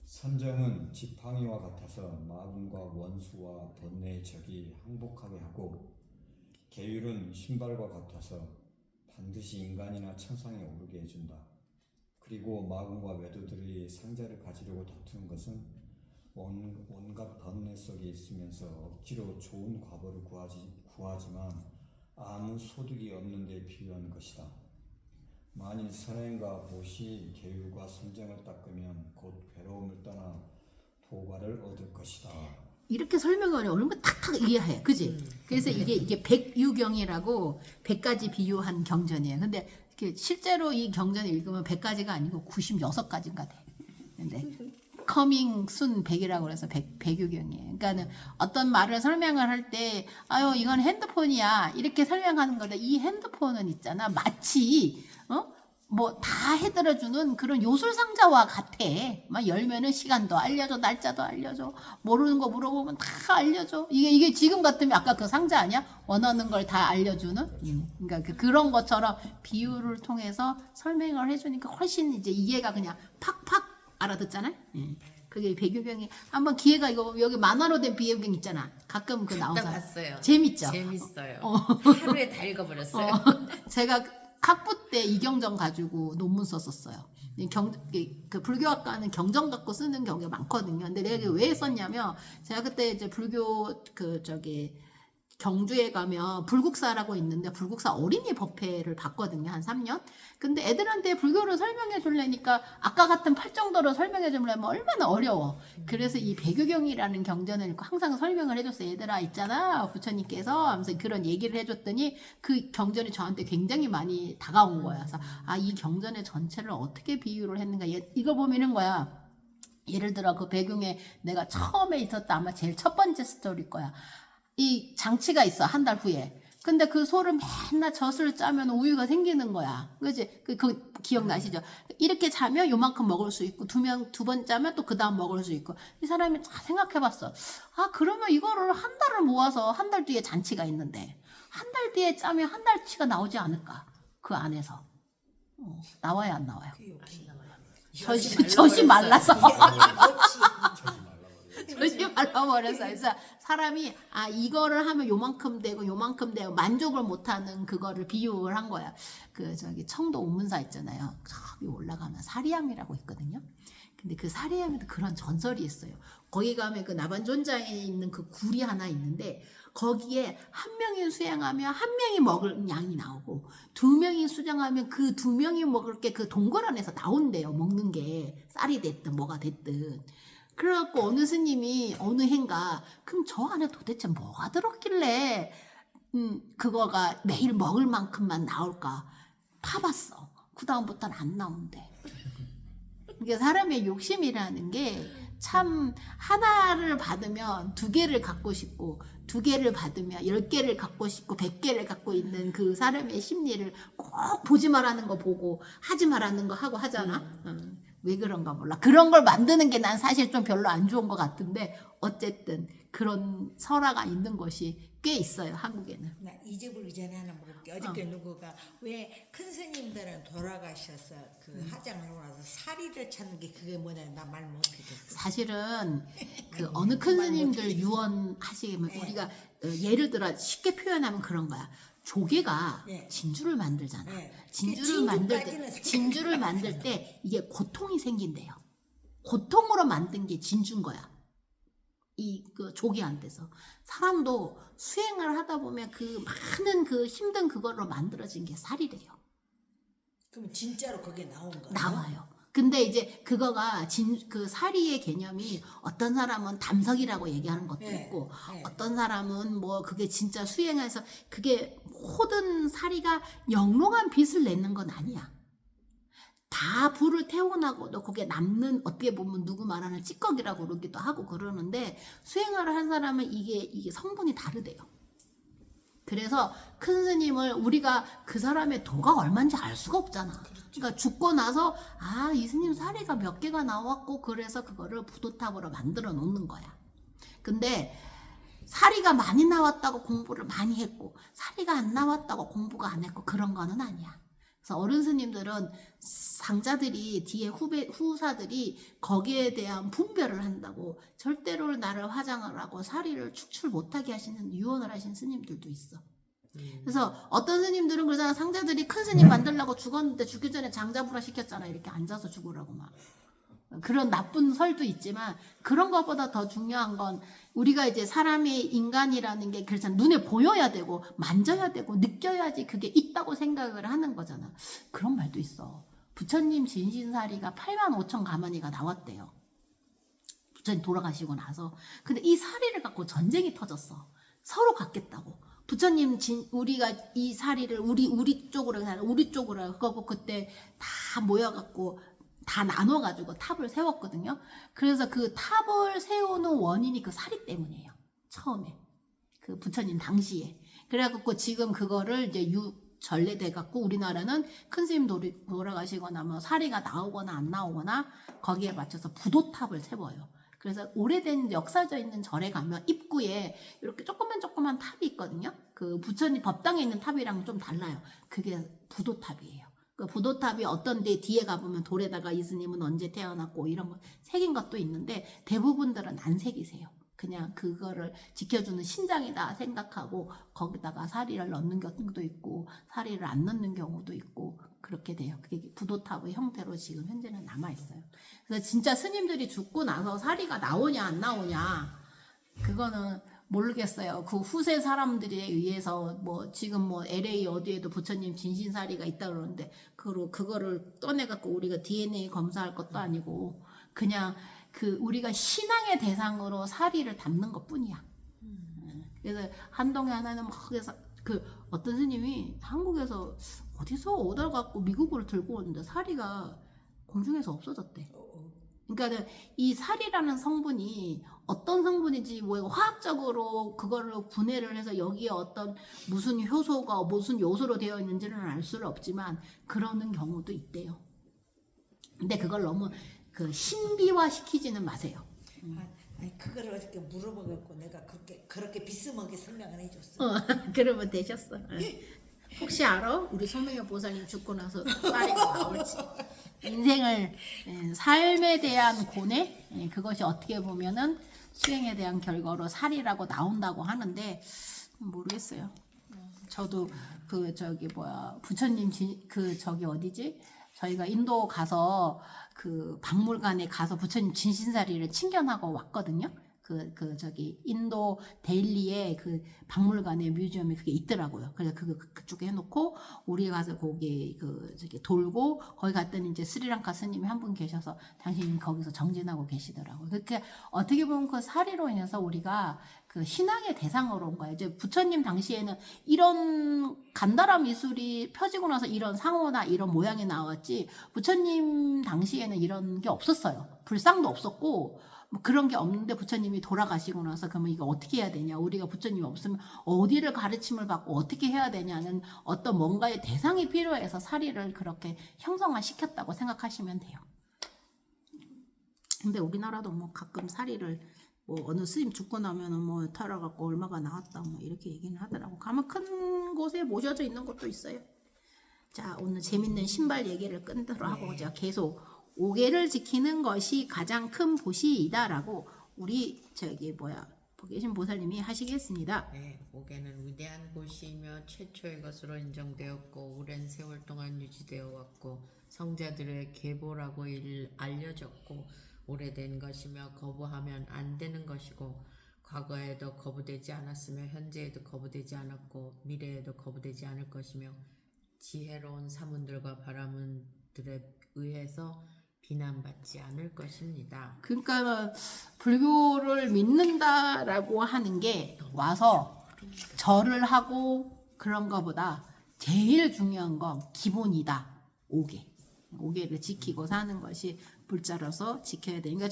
Speaker 6: 선정은 지팡이와 같아서 마궁과 원수와 번뇌의 적이 항복하게 하고 계율은 신발과 같아서 반드시 인간이나 천상에 오르게 해준다. 그리고 마궁과 외도들이 상자를 가지려고 다투는 것은 온갖 번뇌 속에 있으면서 억지로 좋은 과보를 구하지만 아무 소득이 없는 데 비유한 것이다. 만일 선행과 보시, 계율과 선정을 닦으면 곧 괴로움을 떠나 도가를 얻을 것이다.
Speaker 1: 이렇게 설명을 어려운 거 탁탁 이해해, 그지? 그래서 이게 백유경이라고 100가지 비유한 경전이에요. 근데 실제로 이 경전을 읽으면 100가지가 아니고 96가지인가 돼. 근데 커밍 순 100이라고 그래서 백유경이에요. 그러니까는 어떤 말을 설명을 할 때 아유 이건 핸드폰이야 이렇게 설명하는 거다. 이 핸드폰은 있잖아 마치 뭐 다 해들어주는 그런 요술상자와 같아. 막 열면은 시간도 알려줘, 날짜도 알려줘, 모르는 거 물어보면 다 알려줘. 이게 지금 같으면 아까 그 상자 아니야? 원하는 걸 다 알려주는. 그러니까 그런 것처럼 비유를 통해서 설명을 해주니까 훨씬 이제 이해가 그냥 팍팍 알아듣잖아요. 그게 백유경이 한번 기회가 이거 여기 만화로 된 백유경 있잖아. 가끔 그 나오잖아.
Speaker 2: 봤어요.
Speaker 1: 재밌죠?
Speaker 2: 재밌어요. 하루에 다 읽어버렸어요.
Speaker 1: 제가 학부 때 이경전 가지고 논문 썼었어요. 그 불교학과는 경전 갖고 쓰는 경우가 많거든요. 근데 내가 왜 썼냐면 제가 그때 이제 불교 경주에 가면 불국사라고 있는데 불국사 어린이 법회를 봤거든요. 한 3년. 근데 애들한테 불교를 설명해 주려니까 아까 같은 팔정도로 설명해 주려면 얼마나 어려워. 그래서 이 백유경이라는 경전을 읽고 항상 설명을 해줬어요. 얘들아 있잖아 부처님께서 하면서 그런 얘기를 해줬더니 그 경전이 저한테 굉장히 많이 다가온 거야. 그래서 이 경전의 전체를 어떻게 비유를 했는가. 이거 보면 이런 거야. 예를 들어 그 배경에 내가 처음에 있었다 아마 제일 첫 번째 스토리일 거야. 이 장치가 있어 한 달 후에. 근데 그 소를 맨날 젖을 짜면 우유가 생기는 거야. 그지? 그 기억나시죠? 이렇게 자면 요만큼 먹을 수 있고 두 번 짜면 또 그 다음 먹을 수 있고. 이 사람이 다 생각해봤어. 그러면 이거를 한 달을 모아서 한 달 뒤에 잔치가 있는데 한 달 뒤에 짜면 한 달치가 나오지 않을까? 그 안에서. 나와야 안 나와요? 젖이 말라서. 젖이 말라버려서. 그래서 사람이 이거를 하면 요만큼 되고 만족을 못하는 그거를 비유를 한 거야. 청도 옥문사 있잖아요. 저기 올라가면 사리암이라고 있거든요. 근데 그 사리암에도 그런 전설이 있어요. 거기 가면 그 나반존자에 있는 그 굴이 하나 있는데 거기에 한 명이 수행하면 한 명이 먹을 양이 나오고 2명이 수행하면 그 2명이 먹을 게 그 동굴 안에서 나온대요. 먹는 게 쌀이 됐든 뭐가 됐든. 그래갖고 어느 스님이 어느 해인가 그럼 저 안에 도대체 뭐가 들었길래 그거가 매일 먹을 만큼만 나올까 파봤어. 그 다음부터는 안 나온대. 이게 사람의 욕심이라는 게 참 하나를 받으면 2개를 갖고 싶고 2개를 받으면 10개를 갖고 싶고 100개를 갖고 있는 그 사람의 심리를 꼭 보지 말라는 거 보고 하지 말라는 거 하고 하잖아. 왜 그런가 몰라. 그런 걸 만드는 게 난 사실 좀 별로 안 좋은 것 같은데 어쨌든 그런 설화가 있는 곳이 꽤 있어요. 한국에는.
Speaker 3: 나 이 집을 이전에 하나 물어볼게. 어저께 누구가 왜 큰 스님들은 돌아가셔서 그 화장을 하고 나서 사리를 찾는 게 그게 뭐냐 나 말 못하겠어.
Speaker 1: 사실은 그 어느 큰 스님들 유언하시면 우리가 예를 들어 쉽게 표현하면 그런 거야. 조개가 진주를 만들잖아. 진주를 만들 때 이게 고통이 생긴대요. 고통으로 만든 게 진주인 거야. 그 조개한테서 사람도 수행을 하다 보면 그 많은 그 힘든 그걸로 만들어진 게 살이래요.
Speaker 3: 그럼 진짜로 그게 나온 거야?
Speaker 1: 나와요. 근데 이제 그거가 그 사리의 개념이 어떤 사람은 담석이라고 얘기하는 것도 있고 어떤 사람은 뭐 그게 진짜 수행해서 그게 모든 사리가 영롱한 빛을 내는 건 아니야. 다 불을 태우고 나고도 거기에 남는 어떻게 보면 누구 말하는 찌꺼기라고 그러기도 하고 그러는데 수행화를 한 사람은 이게 성분이 다르대요. 그래서 큰 스님을 우리가 그 사람의 도가 얼마인지 알 수가 없잖아. 그러니까 죽고 나서 이 스님 사리가 몇 개가 나왔고 그래서 그거를 부도탑으로 만들어 놓는 거야. 근데 사리가 많이 나왔다고 공부를 많이 했고 사리가 안 나왔다고 공부가 안 했고 그런 거는 아니야. 그래서 어른 스님들은 상자들이 뒤에 후사들이 거기에 대한 분별을 한다고 절대로 나를 화장을 하고 사리를 축출 못하게 하시는 유언을 하신 스님들도 있어. 그래서 어떤 스님들은 그러잖아. 상자들이 큰 스님 만들려고 죽었는데 죽기 전에 장자부라 시켰잖아. 이렇게 앉아서 죽으라고 막. 그런 나쁜 설도 있지만 그런 것보다 더 중요한 건 우리가 이제 사람의 인간이라는 게 그렇잖아. 눈에 보여야 되고 만져야 되고 느껴야지 그게 있다고 생각을 하는 거잖아. 그런 말도 있어. 부처님 진신사리가 85,000 가마니가 나왔대요. 부처님 돌아가시고 나서. 근데 이 사리를 갖고 전쟁이 터졌어. 서로 갖겠다고. 부처님 우리가 이 사리를 우리 쪽으로 그거 그때 다 모여갖고 다 나눠가지고 탑을 세웠거든요. 그래서 그 탑을 세우는 원인이 그 사리 때문이에요. 처음에 그 부처님 당시에. 그래갖고 지금 그거를 이제 전래돼갖고 우리나라는 큰 스님 돌아가시거나 뭐 사리가 나오거나 안 나오거나 거기에 맞춰서 부도탑을 세워요. 그래서 오래된 역사져 있는 절에 가면 입구에 이렇게 조그만 탑이 있거든요. 그 부처님 법당에 있는 탑이랑 좀 달라요. 그게 부도탑이에요. 그 부도탑이 어떤 데 뒤에 가보면 돌에다가 이 스님은 언제 태어났고 이런 거 새긴 것도 있는데 대부분들은 안 새기세요. 그냥 그거를 지켜주는 신장이다 생각하고 거기다가 사리를 넣는 경우도 있고 사리를 안 넣는 경우도 있고 그렇게 돼요. 그게 부도탑의 형태로 지금 현재는 남아있어요. 그래서 진짜 스님들이 죽고 나서 사리가 나오냐 안 나오냐 그거는 모르겠어요. 그 후세 사람들에 의해서 뭐 지금 뭐 LA 어디에도 부처님 진신사리가 있다 그러는데 그거를 떠내갖고 우리가 DNA 검사할 것도 아니고 그냥 그 우리가 신앙의 대상으로 사리를 담는 것 뿐이야. 그래서 한동에 하나는 막 그래서 그 어떤 스님이 한국에서 어디서 얻어갖고 미국으로 들고 오는데 사리가 공중에서 없어졌대. 그러니까 이 사리라는 성분이 어떤 성분인지 뭐 화학적으로 그거를 분해를 해서 여기에 어떤 무슨 효소가 무슨 요소로 되어 있는지는 알 수는 없지만 그러는 경우도 있대요. 근데 그걸 너무 그 신비화 시키지는 마세요.
Speaker 3: 아니 그걸 어저께 물어봐갖고 내가 그렇게 비스하게 설명을 해줬어.
Speaker 1: 그러면 되셨어. 혹시 알아? 우리 소명여 보살님 죽고 나서 사리가 나올지. 인생을 삶에 대한 고뇌 그것이 어떻게 보면은 수행에 대한 결과로 사리라고 나온다고 하는데 모르겠어요. 저도 그 부처님 어디지? 저희가 인도 가서 그 박물관에 가서 부처님 진신사리를 친견하고 왔거든요. 인도 델리에 그 박물관에 뮤지엄에 그게 있더라고요. 그래서 그쪽에 해놓고 우리 가서 거기 돌고 거기 갔더니 이제 스리랑카 스님이 한 분 계셔서 당신이 거기서 정진하고 계시더라고요. 그렇게 어떻게 보면 그 사리로 인해서 우리가 그 신앙의 대상으로 온 거예요. 이제 부처님 당시에는 이런 간다라 미술이 펴지고 나서 이런 상호나 이런 모양이 나왔지 부처님 당시에는 이런 게 없었어요. 불상도 없었고 뭐 그런 게 없는데 부처님이 돌아가시고 나서 그러면 이거 어떻게 해야 되냐 우리가 부처님이 없으면 어디를 가르침을 받고 어떻게 해야 되냐는 어떤 뭔가의 대상이 필요해서 사리를 그렇게 형성화시켰다고 생각하시면 돼요. 근데 우리나라도 뭐 가끔 사리를 뭐 어느 스님 죽고 나면은 뭐 털어갖고 얼마가 나왔다 뭐 이렇게 얘기는 하더라고. 가면 큰 곳에 모셔져 있는 것도 있어요. 자, 오늘 재밌는 신발 얘기를 끈대로 하고 제가 계속 5개를 지키는 것이 가장 큰 보시이다라고 우리 계신 보살님이 하시겠습니다.
Speaker 2: 네, 5개는 위대한 보시이며 최초의 것으로 인정되었고 오랜 세월 동안 유지되어 왔고 성자들의 계보라고 알려졌고 오래된 것이며 거부하면 안 되는 것이고 과거에도 거부되지 않았으며 현재에도 거부되지 않았고 미래에도 거부되지 않을 것이며 지혜로운 사문들과 바라문들에 의해서 비난받지 않을 것입니다.
Speaker 1: 그러니까 불교를 믿는다라고 하는 게 와서 절을 하고 그런 거보다 제일 중요한 건 기본이다. 5개. 5계를 지키고 사는 것이 불자로서 지켜야 돼. 그러니까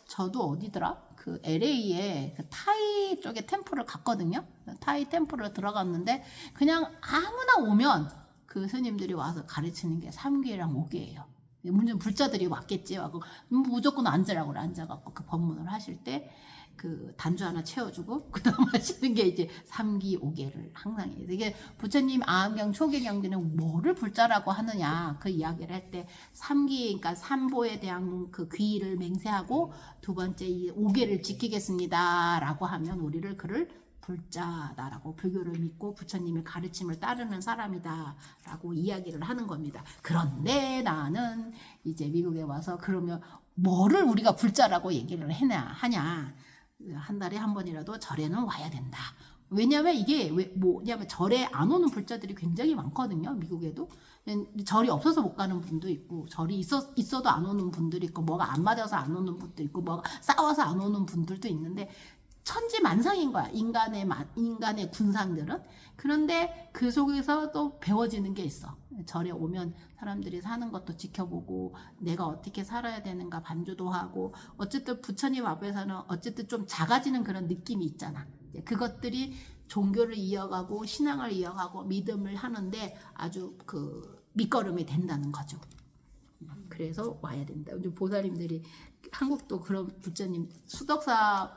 Speaker 1: 저도 어디더라? 그 LA에 그 타이 쪽에 템플을 갔거든요. 타이 템플을 들어갔는데 그냥 아무나 오면 그 스님들이 와서 가르치는 게 3계랑 5계예요. 물론 불자들이 왔겠지. 하고 무조건 앉으라고 그래. 앉아갖고 그 법문을 하실 때 그 단주 하나 채워주고 그다음 하시는 게 이제 3기 5계를 항상 해요. 이게 부처님 아함경 초계경전은 뭐를 불자라고 하느냐 그 이야기를 할 때 3기 그러니까 삼보에 대한 그 귀의를 맹세하고 두 번째 이 5계를 지키겠습니다라고 하면 우리를 그를 불자다라고 불교를 믿고 부처님의 가르침을 따르는 사람이다라고 이야기를 하는 겁니다. 그런데 나는 이제 미국에 와서 그러면 뭐를 우리가 불자라고 얘기를 하냐 한 달에 한 번이라도 절에는 와야 된다. 왜냐면 이게 뭐냐면 절에 안 오는 불자들이 굉장히 많거든요. 미국에도 절이 없어서 못 가는 분도 있고 절이 있어도 안 오는 분들이 있고 뭐가 안 맞아서 안 오는 분도 있고 뭐가 싸워서 안 오는 분들도 있는데 천지만상인 거야. 인간의 군상들은. 그런데 그 속에서 또 배워지는 게 있어. 절에 오면 사람들이 사는 것도 지켜보고 내가 어떻게 살아야 되는가 반주도 하고 어쨌든 부처님 앞에서는 어쨌든 좀 작아지는 그런 느낌이 있잖아. 그것들이 종교를 이어가고 신앙을 이어가고 믿음을 하는데 아주 그 밑거름이 된다는 거죠. 그래서 와야 된다. 요즘 보살님들이 한국도 그런 부처님 수덕사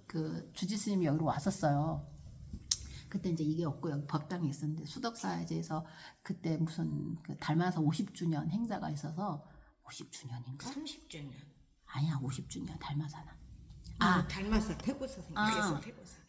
Speaker 1: 그 주지스님이 여기로 왔었어요. 그때 이제 이게 없고 여기 법당이 있었는데 수덕사에서 그때 무슨 그 달마사 50주년 행사가 있어서 50주년인가?
Speaker 3: 30주년.
Speaker 1: 아니야 50주년 달마사는.
Speaker 3: 닮았어. 태고사 생겼어.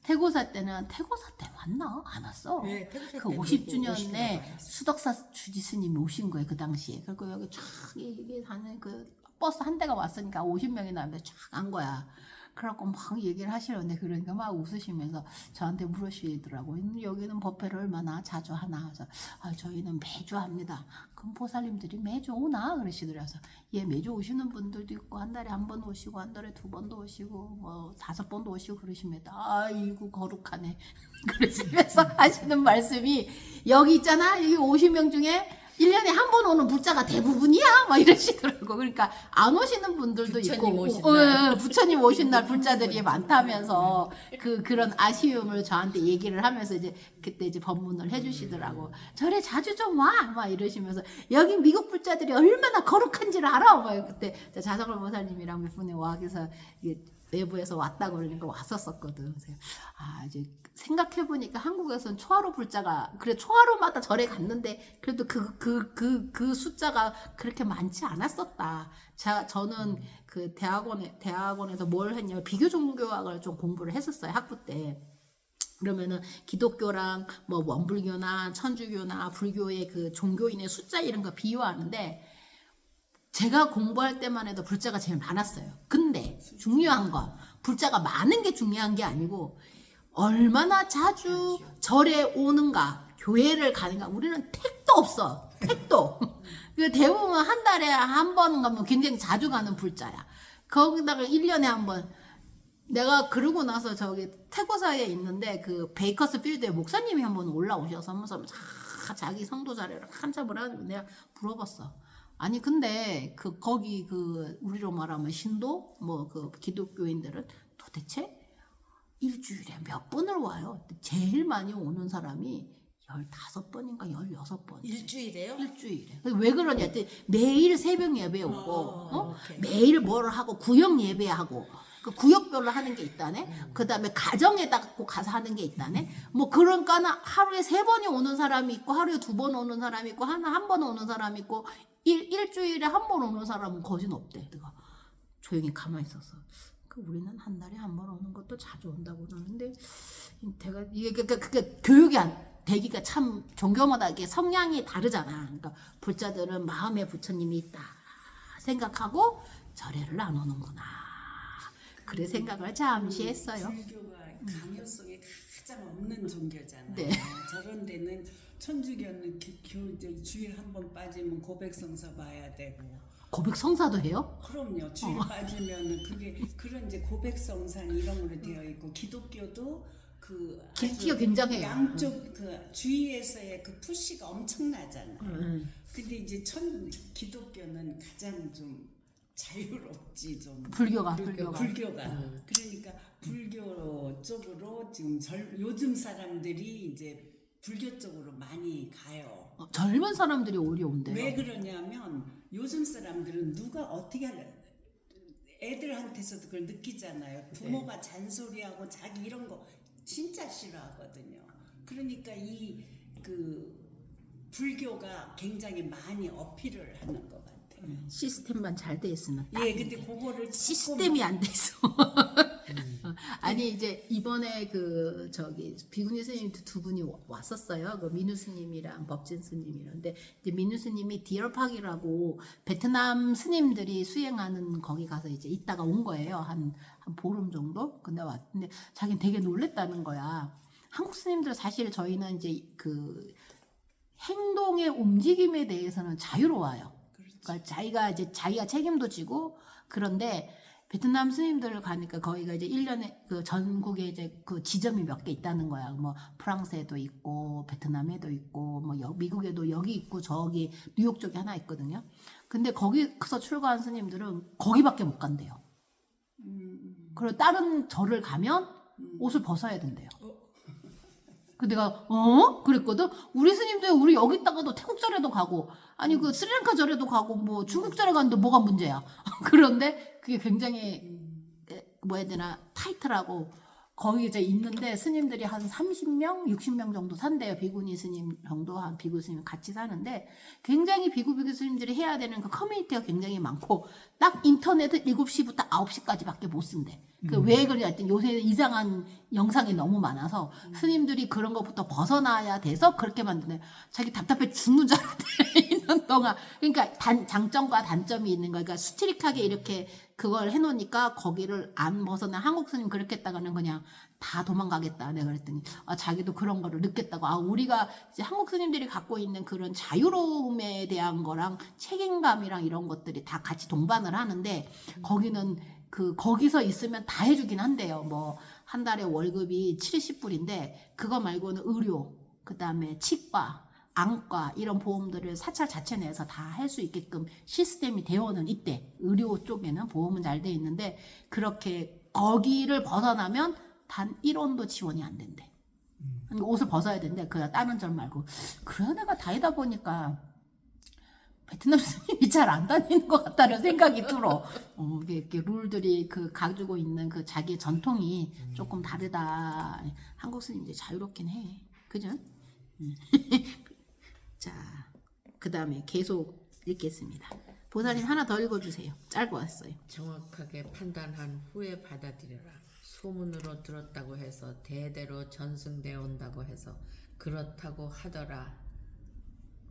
Speaker 1: 태고사 때는 태고사 때 왔나? 안 왔어.
Speaker 3: 네, 태고사
Speaker 1: 그
Speaker 3: 때
Speaker 1: 50주년에 수덕사 주지스님이 오신 거예요 그 당시에. 그리고 여기 쫙 이게 하는 그 버스 한 대가 왔으니까 50명이 나는데 쫙 간 거야. 그래갖고 막 얘기를 하시려는데 그러니까 막 웃으시면서 저한테 물으시더라고. 여기는 법회를 얼마나 자주 하나? 그래서 저희는 매주 합니다. 그럼 보살님들이 매주 오나? 그러시더라고요. 예, 매주 오시는 분들도 있고 한 달에 한 번 오시고 한 달에 2번도 오시고 뭐 5번도 오시고 그러십니다. 아이고 거룩하네. 그러시면서 하시는 말씀이 여기 있잖아. 여기 50명 중에 1년에 한 번 오는 불자가 대부분이야? 막 이러시더라고. 그러니까 안 오시는 분들도
Speaker 2: 부처님
Speaker 1: 있고
Speaker 2: 오신 날.
Speaker 1: 부처님 오신 날 불자들이 많다면서 그런 아쉬움을 저한테 얘기를 하면서 이제 그때 이제 법문을 해주시더라고. 절에 자주 좀 와! 막 이러시면서 여기 미국 불자들이 얼마나 거룩한지를 알아! 막 그때 자성을 보살님이랑 몇 분이 와 그래서 외부에서 왔다고 그러니까 왔었거든. 그래서 이제 생각해 보니까 한국에서는 초하루 불자가 그래 초하루마다 절에 갔는데 그래도 그 숫자가 그렇게 많지 않았었다. 저는 그 대학원에서 뭘 했냐면 비교 종교학을 좀 공부를 했었어요 학부 때. 그러면은 기독교랑 뭐 원불교나 천주교나 불교의 그 종교인의 숫자 이런 거 비유하는데. 제가 공부할 때만 해도 불자가 제일 많았어요. 근데 중요한 건 불자가 많은 게 중요한 게 아니고 얼마나 자주 절에 오는가 교회를 가는가. 우리는 택도 없어. 택도. 대부분 한 달에 한 번 가면 굉장히 자주 가는 불자야. 거기다가 1년에 한 번. 내가 그러고 나서 저기 태고사에 있는데 그 베이커스 필드에 목사님이 한 번 올라오셔서 한번 자기 성도 자료를 한참을 하고 내가 물어봤어. 아니 근데 거기 우리로 말하면 신도 뭐 그 기독교인들은 도대체 일주일에 몇 번을 와요? 제일 많이 오는 사람이 15번인가 16번.
Speaker 3: 일주일에요?
Speaker 1: 일주일에. 왜 그러냐 했더니 매일 새벽 예배 오고
Speaker 3: 오케이.
Speaker 1: 매일 뭘 하고 구역 예배하고 그 구역별로 하는 게 있다네. 그다음에 가정에다 가서 하는 게 있다네. 뭐 그러니까는 하루에 3번이 오는 사람이 있고 하루에 2번 오는 사람이 있고 한 번 오는 사람이 있고 일주일에 한 번 오는 사람은 거진 없대. 내가 조용히 가만히 있었어. 우리는 한 달에 한 번 오는 것도 자주 온다고 그러는데 이게 교육이 되기가 참 종교마다 이게 성향이 다르잖아. 그러니까 불자들은 마음에 부처님이 있다 생각하고 절에를 안 오는구나. 그래 생각을 잠시 했어요.
Speaker 4: 불교가 강요성이 가장 없는 종교잖아요.
Speaker 1: 네.
Speaker 4: 저런 데는 천주교는 주일 한 번 빠지면 고백성사 봐야 되고.
Speaker 1: 고백 성사도 해요?
Speaker 4: 그럼요. 주일 빠지면은 그게 그런 이제 고백성상 이런 걸로 되어 있고 기독교도 그
Speaker 1: 길기가
Speaker 4: 아주
Speaker 1: 굉장해요.
Speaker 4: 양쪽 그 주위에서의 그 푸시가 엄청나잖아요.
Speaker 1: 음.
Speaker 4: 근데 이제 기독교는 가장 좀 자유롭지 좀.
Speaker 1: 불교가.
Speaker 4: 그러니까 그러니까 불교 쪽으로 지금 요즘 사람들이 이제 불교 쪽으로 많이 가요.
Speaker 1: 젊은 사람들이 오히려 온대요.
Speaker 4: 왜 그러냐면 요즘 사람들은 누가 어떻게 하려 애들한테서도 그걸 느끼잖아요. 부모가 잔소리하고 자기 이런 거 진짜 싫어하거든요. 그러니까 이 그 불교가 굉장히 많이 어필을 하는 것 같아요.
Speaker 1: 시스템만 잘 돼 있으면.
Speaker 4: 예, 근데 그거를 조금
Speaker 1: 시스템이 안 돼 있어. 아니 이제 이번에 그 저기 비구니 스님 두 분이 왔었어요. 그 민우 스님이랑 법진 스님이랑. 근데 이제 민우 스님이 디얼팍이라고 베트남 스님들이 수행하는 거기 가서 이제 있다가 온 거예요. 한 보름 정도. 근데 왔는데 자기는 되게 놀랬다는 거야. 한국 스님들 사실 저희는 이제 그 행동의 움직임에 대해서는 자유로워요. 그러니까 자기가 책임도 지고 그런데 베트남 스님들 가니까 거기가 이제 1년에 그 전국에 이제 그 지점이 몇 개 있다는 거야. 뭐 프랑스에도 있고 베트남에도 있고 뭐 미국에도 여기 있고 저기 뉴욕 쪽에 하나 있거든요. 근데 거기서 출가한 스님들은 거기밖에 못 간대요. 그리고 다른 절을 가면 옷을 벗어야 된대요. 그 내가 그랬거든. 우리 스님들 우리 여기 있다가도 태국 절에도 가고 아니 그 스리랑카 절에도 가고 뭐 중국 절에 가는데 뭐가 문제야. 그런데 그게 굉장히 뭐 해야 되나 타이트라고 거기 이제 있는데 스님들이 한 30명, 60명 정도 산대요. 비구니 스님 정도 한 비구 스님 같이 사는데 굉장히 비구 스님들이 해야 되는 그 커뮤니티가 굉장히 많고 딱 인터넷을 7시부터 9시까지밖에 못 쓴대. 그 왜 그래 했더니 요새 이상한 영상이 너무 많아서 스님들이 그런 것부터 벗어나야 돼서 그렇게 만드네. 자기 답답해 죽는 줄 알았대. 2년 동안. 그러니까 장점과 단점이 있는 거야. 그러니까 스트릭하게 이렇게 그걸 해놓으니까 거기를 안 벗어나. 한국 스님 그렇게 했다가는 그냥 다 도망가겠다. 내가 그랬더니 자기도 그런 거를 느꼈다고. 우리가 이제 한국 스님들이 갖고 있는 그런 자유로움에 대한 거랑 책임감이랑 이런 것들이 다 같이 동반을 하는데 거기는 거기서 있으면 다 해주긴 한대요. 뭐, 한 달에 월급이 70불인데, 그거 말고는 의료, 그 다음에 치과, 안과, 이런 보험들을 사찰 자체 내에서 다 할 수 있게끔 시스템이 되어는 있대. 의료 쪽에는 보험은 잘 돼 있는데, 그렇게 거기를 벗어나면 단 1원도 지원이 안 된대. 그러니까 옷을 벗어야 된대. 그냥 다른 절 말고. 그래, 내가 다니다 보니까, 베트남 스님이 잘 안 다니는 것 같다는 생각이 들어. 이렇게 룰들이 가지고 있는 그 자기의 전통이 조금 다르다. 한국 스님들이 자유롭긴 해. 그죠? 자, 그 다음에 계속 읽겠습니다. 보살님 하나 더 읽어주세요. 짧고 왔어요.
Speaker 2: 정확하게 판단한 후에 받아들여라. 소문으로 들었다고 해서 대대로 전승되어 온다고 해서 그렇다고 하더라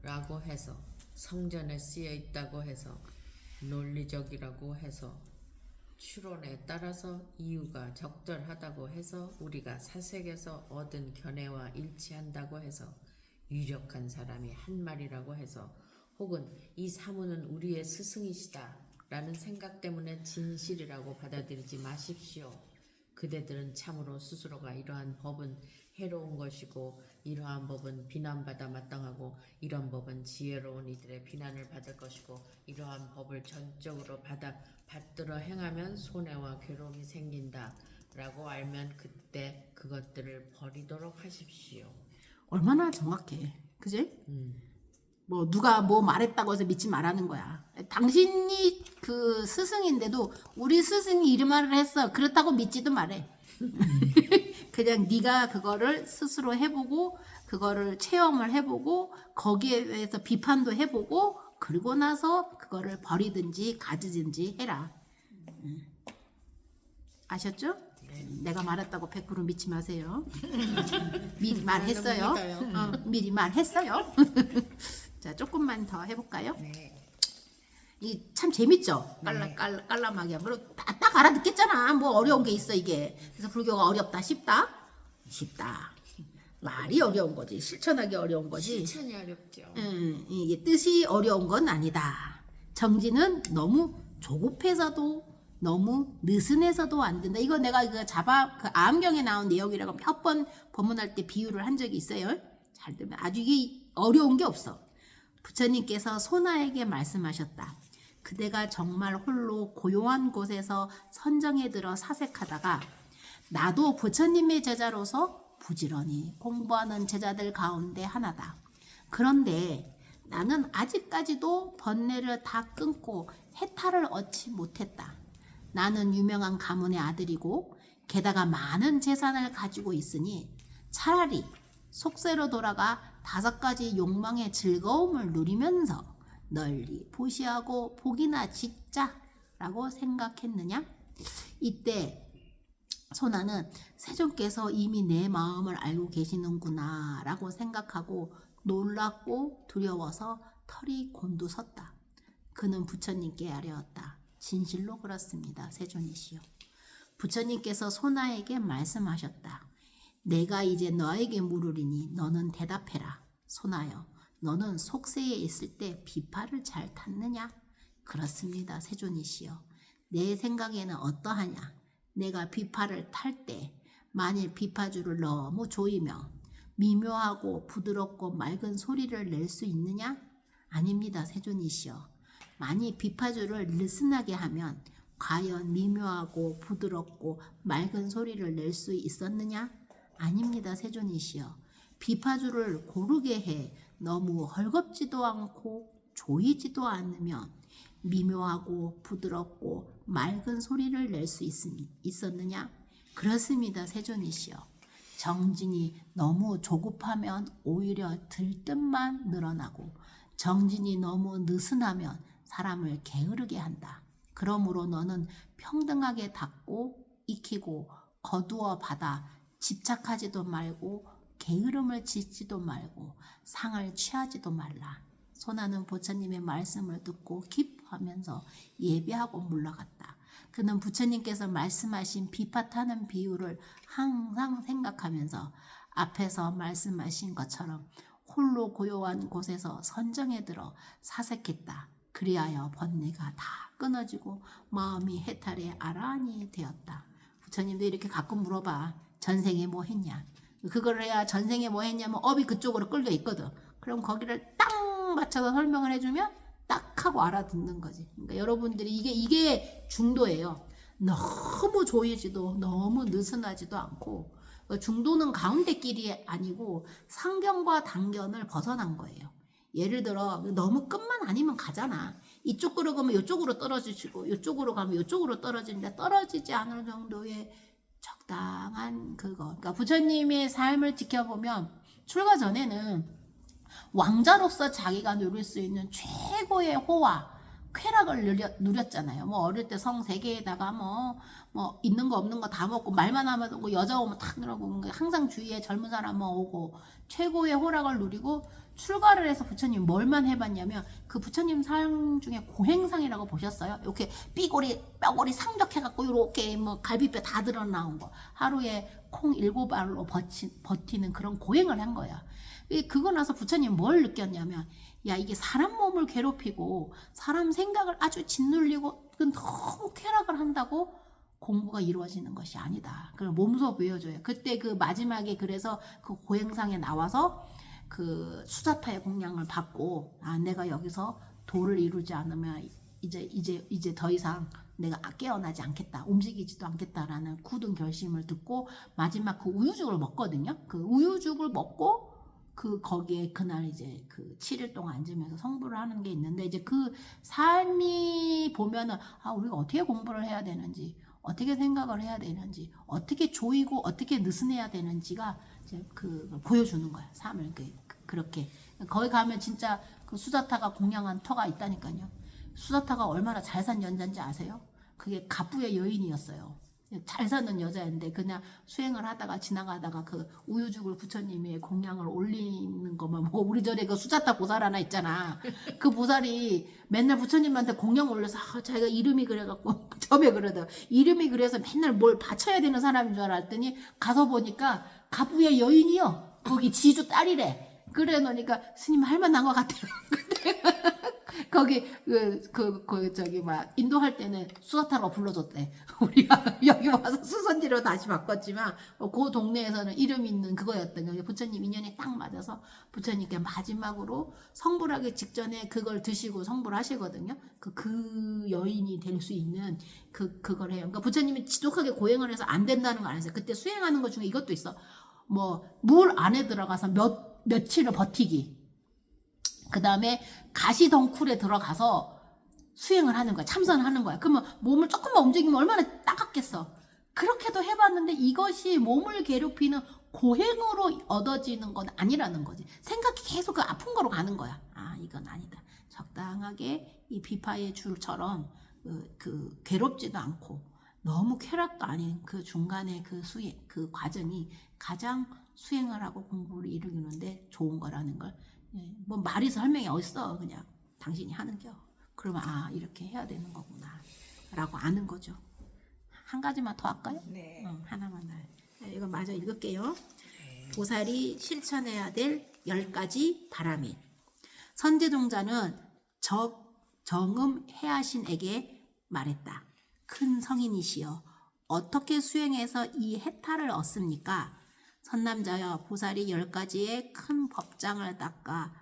Speaker 2: 라고 해서 성전에 쓰여 있다고 해서 논리적이라고 해서 추론에 따라서 이유가 적절하다고 해서 우리가 사색에서 얻은 견해와 일치한다고 해서 유력한 사람이 한 말이라고 해서 혹은 이 사문은 우리의 스승이시다 라는 생각 때문에 진실이라고 받아들이지 마십시오. 그대들은 참으로 스스로가 이러한 법은 해로운 것이고 이러한 법은 비난받아 마땅하고 이런 법은 지혜로운 이들의 비난을 받을 것이고 이러한 법을 전적으로 받들어 행하면 손해와 괴로움이 생긴다 라고 알면 그때 그것들을 버리도록 하십시오.
Speaker 1: 얼마나 정확해. 그지? 뭐 누가 뭐 말했다고 해서 믿지 말라는 거야. 당신이 그 스승인데도 우리 스승이 이런 말을 했어. 그렇다고 믿지도 말해. 그냥 네가 그거를 스스로 해보고 그거를 체험을 해보고 거기에 대해서 비판도 해보고 그리고 나서 그거를 버리든지 가지든지 해라. 아셨죠? 내가 말했다고 100% 믿지 마세요. 미리 말했어요. 미리 말했어요. 자, 조금만 더 해볼까요?
Speaker 3: 네.
Speaker 1: 이 참 재밌죠? 깔람하게. 딱 알아듣겠잖아. 뭐 어려운 게 있어, 이게. 그래서 불교가 어렵다, 쉽다? 쉽다. 말이 어려운 거지. 실천하기 어려운 거지.
Speaker 2: 실천이 어렵죠.
Speaker 1: 이게 뜻이 어려운 건 아니다. 정지는 너무 조급해서도 너무 느슨해서도 안 된다. 이거 내가 그 암경에 나온 내용이라고 몇 번 법문할 때 비유를 한 적이 있어요. 잘 들으면 아주 이게 어려운 게 없어. 부처님께서 소나에게 말씀하셨다. 그대가 정말 홀로 고요한 곳에서 선정에 들어 사색하다가 나도 부처님의 제자로서 부지런히 공부하는 제자들 가운데 하나다. 그런데 나는 아직까지도 번뇌를 다 끊고 해탈을 얻지 못했다. 나는 유명한 가문의 아들이고 게다가 많은 재산을 가지고 있으니 차라리 속세로 돌아가 5가지 욕망의 즐거움을 누리면서 널리 보시하고 복이나 짓자라고 생각했느냐? 이때 소나는 세존께서 이미 내 마음을 알고 계시는구나 라고 생각하고 놀랍고 두려워서 털이 곤두섰다. 그는 부처님께 아뢰었다. 진실로 그렇습니다. 세존이시여. 부처님께서 소나에게 말씀하셨다. 내가 이제 너에게 물으리니 너는 대답해라. 소나여, 너는 속세에 있을 때 비파를 잘 탔느냐? 그렇습니다. 세존이시여. 내 생각에는 어떠하냐? 내가 비파를 탈 때 만일 비파주를 너무 조이며 미묘하고 부드럽고 맑은 소리를 낼 수 있느냐? 아닙니다. 세존이시여. 만일 비파주를 느슨하게 하면 과연 미묘하고 부드럽고 맑은 소리를 낼 수 있었느냐? 아닙니다. 세존이시여. 비파주를 고르게 해 너무 헐겁지도 않고 조이지도 않으면 미묘하고 부드럽고 맑은 소리를 낼 수 있었느냐? 그렇습니다. 세존이시여. 정진이 너무 조급하면 오히려 들뜸만 늘어나고 정진이 너무 느슨하면 사람을 게으르게 한다. 그러므로 너는 평등하게 닦고 익히고 거두어 받아 집착하지도 말고 게으름을 짓지도 말고 상을 취하지도 말라. 소나는 부처님의 말씀을 듣고 기뻐하면서 예배하고 물러갔다. 그는 부처님께서 말씀하신 비파 타는 비유를 항상 생각하면서 앞에서 말씀하신 것처럼 홀로 고요한 곳에서 선정에 들어 사색했다. 그리하여 번뇌가 다 끊어지고 마음이 해탈에 아란히 되었다. 부처님도 이렇게 가끔 물어봐. 전생에 뭐 했냐? 그걸 해야 전생에 뭐 했냐면 업이 그쪽으로 끌려 있거든. 그럼 거기를 딱 맞춰서 설명을 해주면 딱 하고 알아듣는 거지. 그러니까 여러분들이 이게 중도예요. 너무 조이지도 너무 느슨하지도 않고 중도는 가운데 길이 아니고 상견과 단견을 벗어난 거예요. 예를 들어 너무 끝만 아니면 가잖아. 이쪽으로 가면 이쪽으로 떨어지시고 이쪽으로 가면 이쪽으로 떨어지는데 떨어지지 않을 정도의 적당한 그거. 그러니까 부처님의 삶을 지켜보면 출가 전에는 왕자로서 자기가 누릴 수 있는 최고의 호화, 쾌락을 누렸잖아요. 뭐 어릴 때 성 3개에다가 뭐 있는 거 없는 거 다 먹고 말만 하면 오고 여자 오면 탁 늘어고 항상 주위에 젊은 사람만 오고 최고의 호락을 누리고 출가를 해서 부처님 뭘만 해봤냐면 그 부처님 상 중에 고행상이라고 보셨어요? 이렇게 뼈골이 상적해갖고 이렇게 뭐 갈비뼈 다 드러나온 거 하루에 콩 7알로 버티는 그런 고행을 한 거야. 그거 나서 부처님 뭘 느꼈냐면 야 이게 사람 몸을 괴롭히고 사람 생각을 아주 짓눌리고 너무 쾌락을 한다고 공부가 이루어지는 것이 아니다. 그걸 몸소 보여줘요. 그때 그 마지막에 그래서 그 고행상에 나와서 그 수자타의 공양을 받고 아 내가 여기서 도를 이루지 않으면 이제 더 이상 내가 깨어나지 않겠다, 움직이지도 않겠다라는 굳은 결심을 듣고 마지막 그 우유죽을 먹거든요. 그 우유죽을 먹고 그 거기에 그날 이제 그 7일 동안 앉으면서 성불을 하는 게 있는데 이제 그 삶이 보면은 아 우리가 어떻게 공부를 해야 되는지 어떻게 생각을 해야 되는지 어떻게 조이고 어떻게 느슨해야 되는지가 이제 그 보여주는 거야. 삶을 그렇게 거기 가면 진짜 그 수자타가 공양한 터가 있다니까요. 수자타가 얼마나 잘 산 연자인지 아세요? 그게 갑부의 여인이었어요. 잘 사는 여자인데 그냥 수행을 하다가 지나가다가 그 우유죽을 부처님의 공양을 올리는 것만 보고 우리 절에 그 수자타 보살 하나 있잖아. 그 보살이 맨날 부처님한테 공양 올려서 자기가 이름이 그래갖고 점에 그러다 이름이 그래서 맨날 뭘 바쳐야 되는 사람인 줄 알았더니 가서 보니까 갑부의 여인이요. 거기 지주 딸이래. 그래 놓으니까 스님 할만한 것 같아요. 거기 저기 막 인도할 때는 수사타로 불러줬대. 우리가 여기 와서 수선지로 다시 바꿨지만 그 동네에서는 이름 있는 그거였던 거예요. 부처님 인연에 딱 맞아서 부처님께 마지막으로 성불하기 직전에 그걸 드시고 성불하시거든요. 그 여인이 될 수 있는 그걸 해요. 그러니까 부처님이 지독하게 고행을 해서 안 된다는 거 아니었어요. 그때 수행하는 것 중에 이것도 있어. 뭐 물 안에 들어가서 며칠을 버티기. 그 다음에 가시덩굴에 들어가서 수행을 하는 거야. 참선하는 거야. 그러면 몸을 조금만 움직이면 얼마나 따갑겠어. 그렇게도 해봤는데 이것이 몸을 괴롭히는 고행으로 얻어지는 건 아니라는 거지. 생각이 계속 그 아픈 거로 가는 거야. 아, 이건 아니다. 적당하게 이 비파의 줄처럼 그 괴롭지도 않고 너무 쾌락도 아닌 그 중간에 그 수행, 그 과정이 가장 수행을 하고 공부를 이루는데 좋은 거라는 걸. 예, 뭐 말이 설명이 어딨어. 그냥 당신이 하는겨. 그러면 아, 이렇게 해야 되는 거구나 라고 아는 거죠. 한 가지만 더 할까요?
Speaker 3: 네.
Speaker 1: 하나만 더. 이거 마저 읽을게요. 보살이 실천해야 될 10가지 바라밋. 선제동자는 정음 해하신에게 말했다. 큰 성인이시여, 어떻게 수행해서 이 해탈을 얻습니까? 선남자여, 보살이 10가지의 큰 법장을 닦아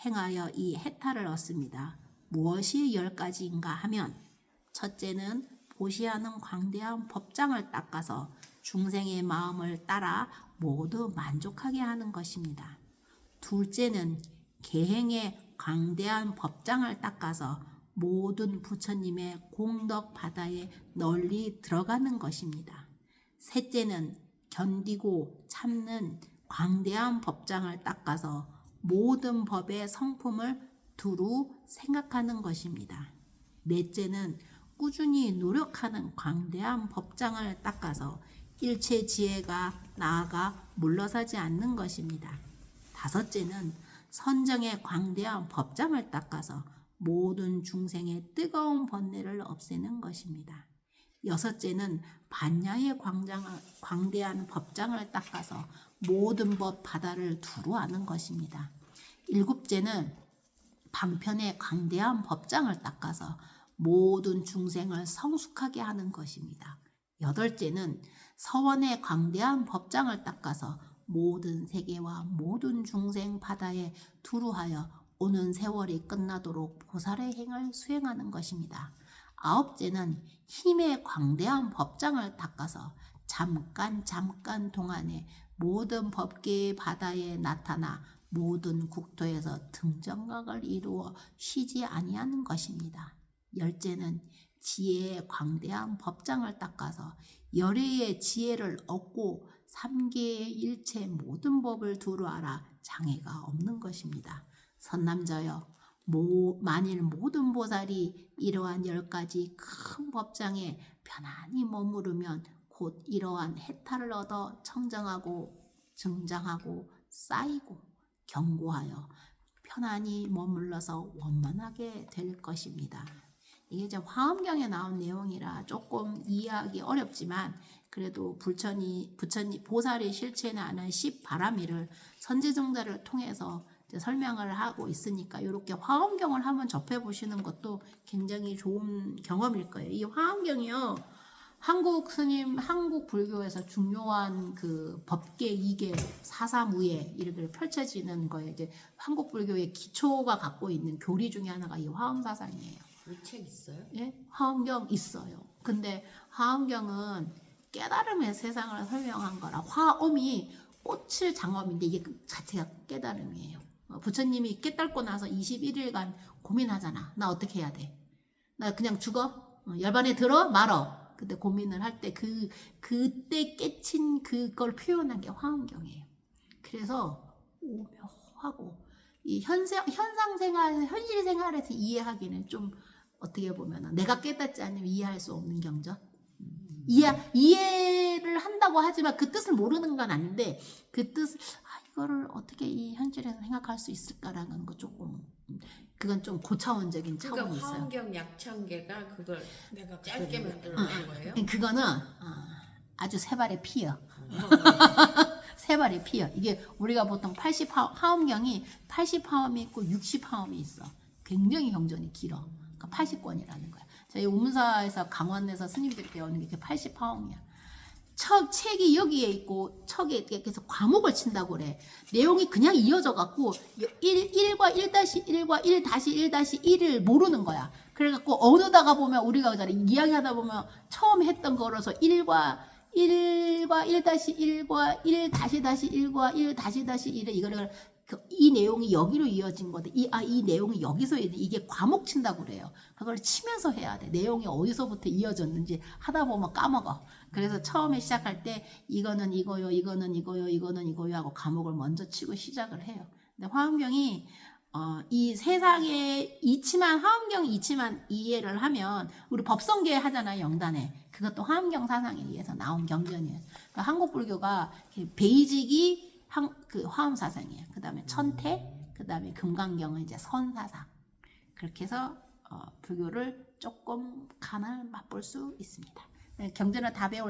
Speaker 1: 행하여 이 해탈을 얻습니다. 무엇이 10가지인가 하면, 첫째는 보시하는 광대한 법장을 닦아서 중생의 마음을 따라 모두 만족하게 하는 것입니다. 둘째는 계행의 광대한 법장을 닦아서 모든 부처님의 공덕 바다에 널리 들어가는 것입니다. 셋째는 견디고 참는 광대한 법장을 닦아서 모든 법의 성품을 두루 생각하는 것입니다. 넷째는 꾸준히 노력하는 광대한 법장을 닦아서 일체 지혜가 나아가 물러서지 않는 것입니다. 다섯째는 선정의 광대한 법장을 닦아서 모든 중생의 뜨거운 번뇌를 없애는 것입니다. 여섯째는 반야의 광대한 법장을 닦아서 모든 법 바다를 두루 아는 것입니다. 일곱째는 방편의 광대한 법장을 닦아서 모든 중생을 성숙하게 하는 것입니다. 여덟째는 서원의 광대한 법장을 닦아서 모든 세계와 모든 중생 바다에 두루하여 오는 세월이 끝나도록 보살의 행을 수행하는 것입니다. 아홉째는 힘의 광대한 법장을 닦아서 잠깐 동안에 모든 법계의 바다에 나타나 모든 국토에서 등정각을 이루어 쉬지 아니하는 것입니다. 열째는 지혜의 광대한 법장을 닦아서 열의의 지혜를 얻고 삼계의 일체 모든 법을 두루 알아 장애가 없는 것입니다. 선남자여, 만일 모든 보살이 이러한 10가지 큰 법장에 편안히 머무르면 곧 이러한 해탈을 얻어 청정하고 증장하고 쌓이고 견고하여 편안히 머물러서 원만하게 될 것입니다. 이게 이제 화엄경에 나온 내용이라 조금 이해하기 어렵지만 그래도 부처님 보살이 실천하는 10바라미를 선지종자를 통해서 이제 설명을 하고 있으니까 이렇게 화엄경을 한번 접해보시는 것도 굉장히 좋은 경험일 거예요. 이 화엄경이요, 한국 불교에서 중요한 그 법계 2계 사사무예 이렇게 펼쳐지는 거에 이제 한국 불교의 기초가 갖고 있는 교리 중에 하나가 이 화엄사상이에요.
Speaker 2: 이 책 있어요?
Speaker 1: 예? 화엄경 있어요. 근데 화엄경은 깨달음의 세상을 설명한 거라 화엄이 꽃을 장엄인데 이게 그 자체가 깨달음이에요. 부처님이 깨닫고 나서 21일간 고민하잖아. 나 어떻게 해야 돼? 나 그냥 죽어? 열반에 들어? 말어. 그때 고민을 할 때 그때 깨친 그걸 표현한 게 화엄경이에요. 그래서 오묘하고 이 현실 생활에서 이해하기는 좀 어떻게 보면 내가 깨닫지 않으면 이해할 수 없는 경전. 이해를 한다고 하지만 그 뜻을 모르는 건 아닌데 그 뜻을 이거를 어떻게 이 현실에서 생각할 수 있을까라는 거 조금 그건 좀 고차원적인 차원이
Speaker 2: 그러니까
Speaker 1: 있어요.
Speaker 2: 화엄경 약천계가 그걸
Speaker 3: 내가
Speaker 2: 짧게
Speaker 3: 그걸
Speaker 2: 만들어 놓은 거예요?
Speaker 1: 그거는 아주 세 발의 피요. 세 발의 피요. 이게 우리가 보통 화엄경이 80화엄이 있고 60화엄이 있어. 굉장히 경전이 길어. 그러니까 80권이라는 거야. 저희 우문사에서 강원에서 스님들이 배우는 게 80파옹이야. 책이 여기에 있고 척에 계속 과목을 친다고 그래. 내용이 그냥 이어져 갖고 1과 1-1과 1-1-1을 모르는 거야. 그래갖고 어느다가 보면 우리가 이야기하다 보면 처음 했던 거라서 1과 1-1과 1-1과 1-1을 이거를 이 내용이 여기로 이어진 거다. 이 내용이 여기서 이게 과목 친다고 그래요. 그걸 치면서 해야 돼. 내용이 어디서부터 이어졌는지 하다 보면 까먹어. 그래서 처음에 시작할 때 이거는 이거요, 이거는 이거요, 이거는 이거요 하고 과목을 먼저 치고 시작을 해요. 근데 화엄경이 이 세상에 화엄경 이치만 이해를 하면 우리 법성계 하잖아요. 영단에. 그것도 화엄경 사상에 의해서 나온 경전이에요. 그러니까 한국 불교가 베이직이 그 화엄 사상이에요. 그 다음에 천태, 그 다음에 금강경은 이제 선 사상. 그렇게 해서 불교를 조금 간을 맛볼 수 있습니다. 경전을 다 배울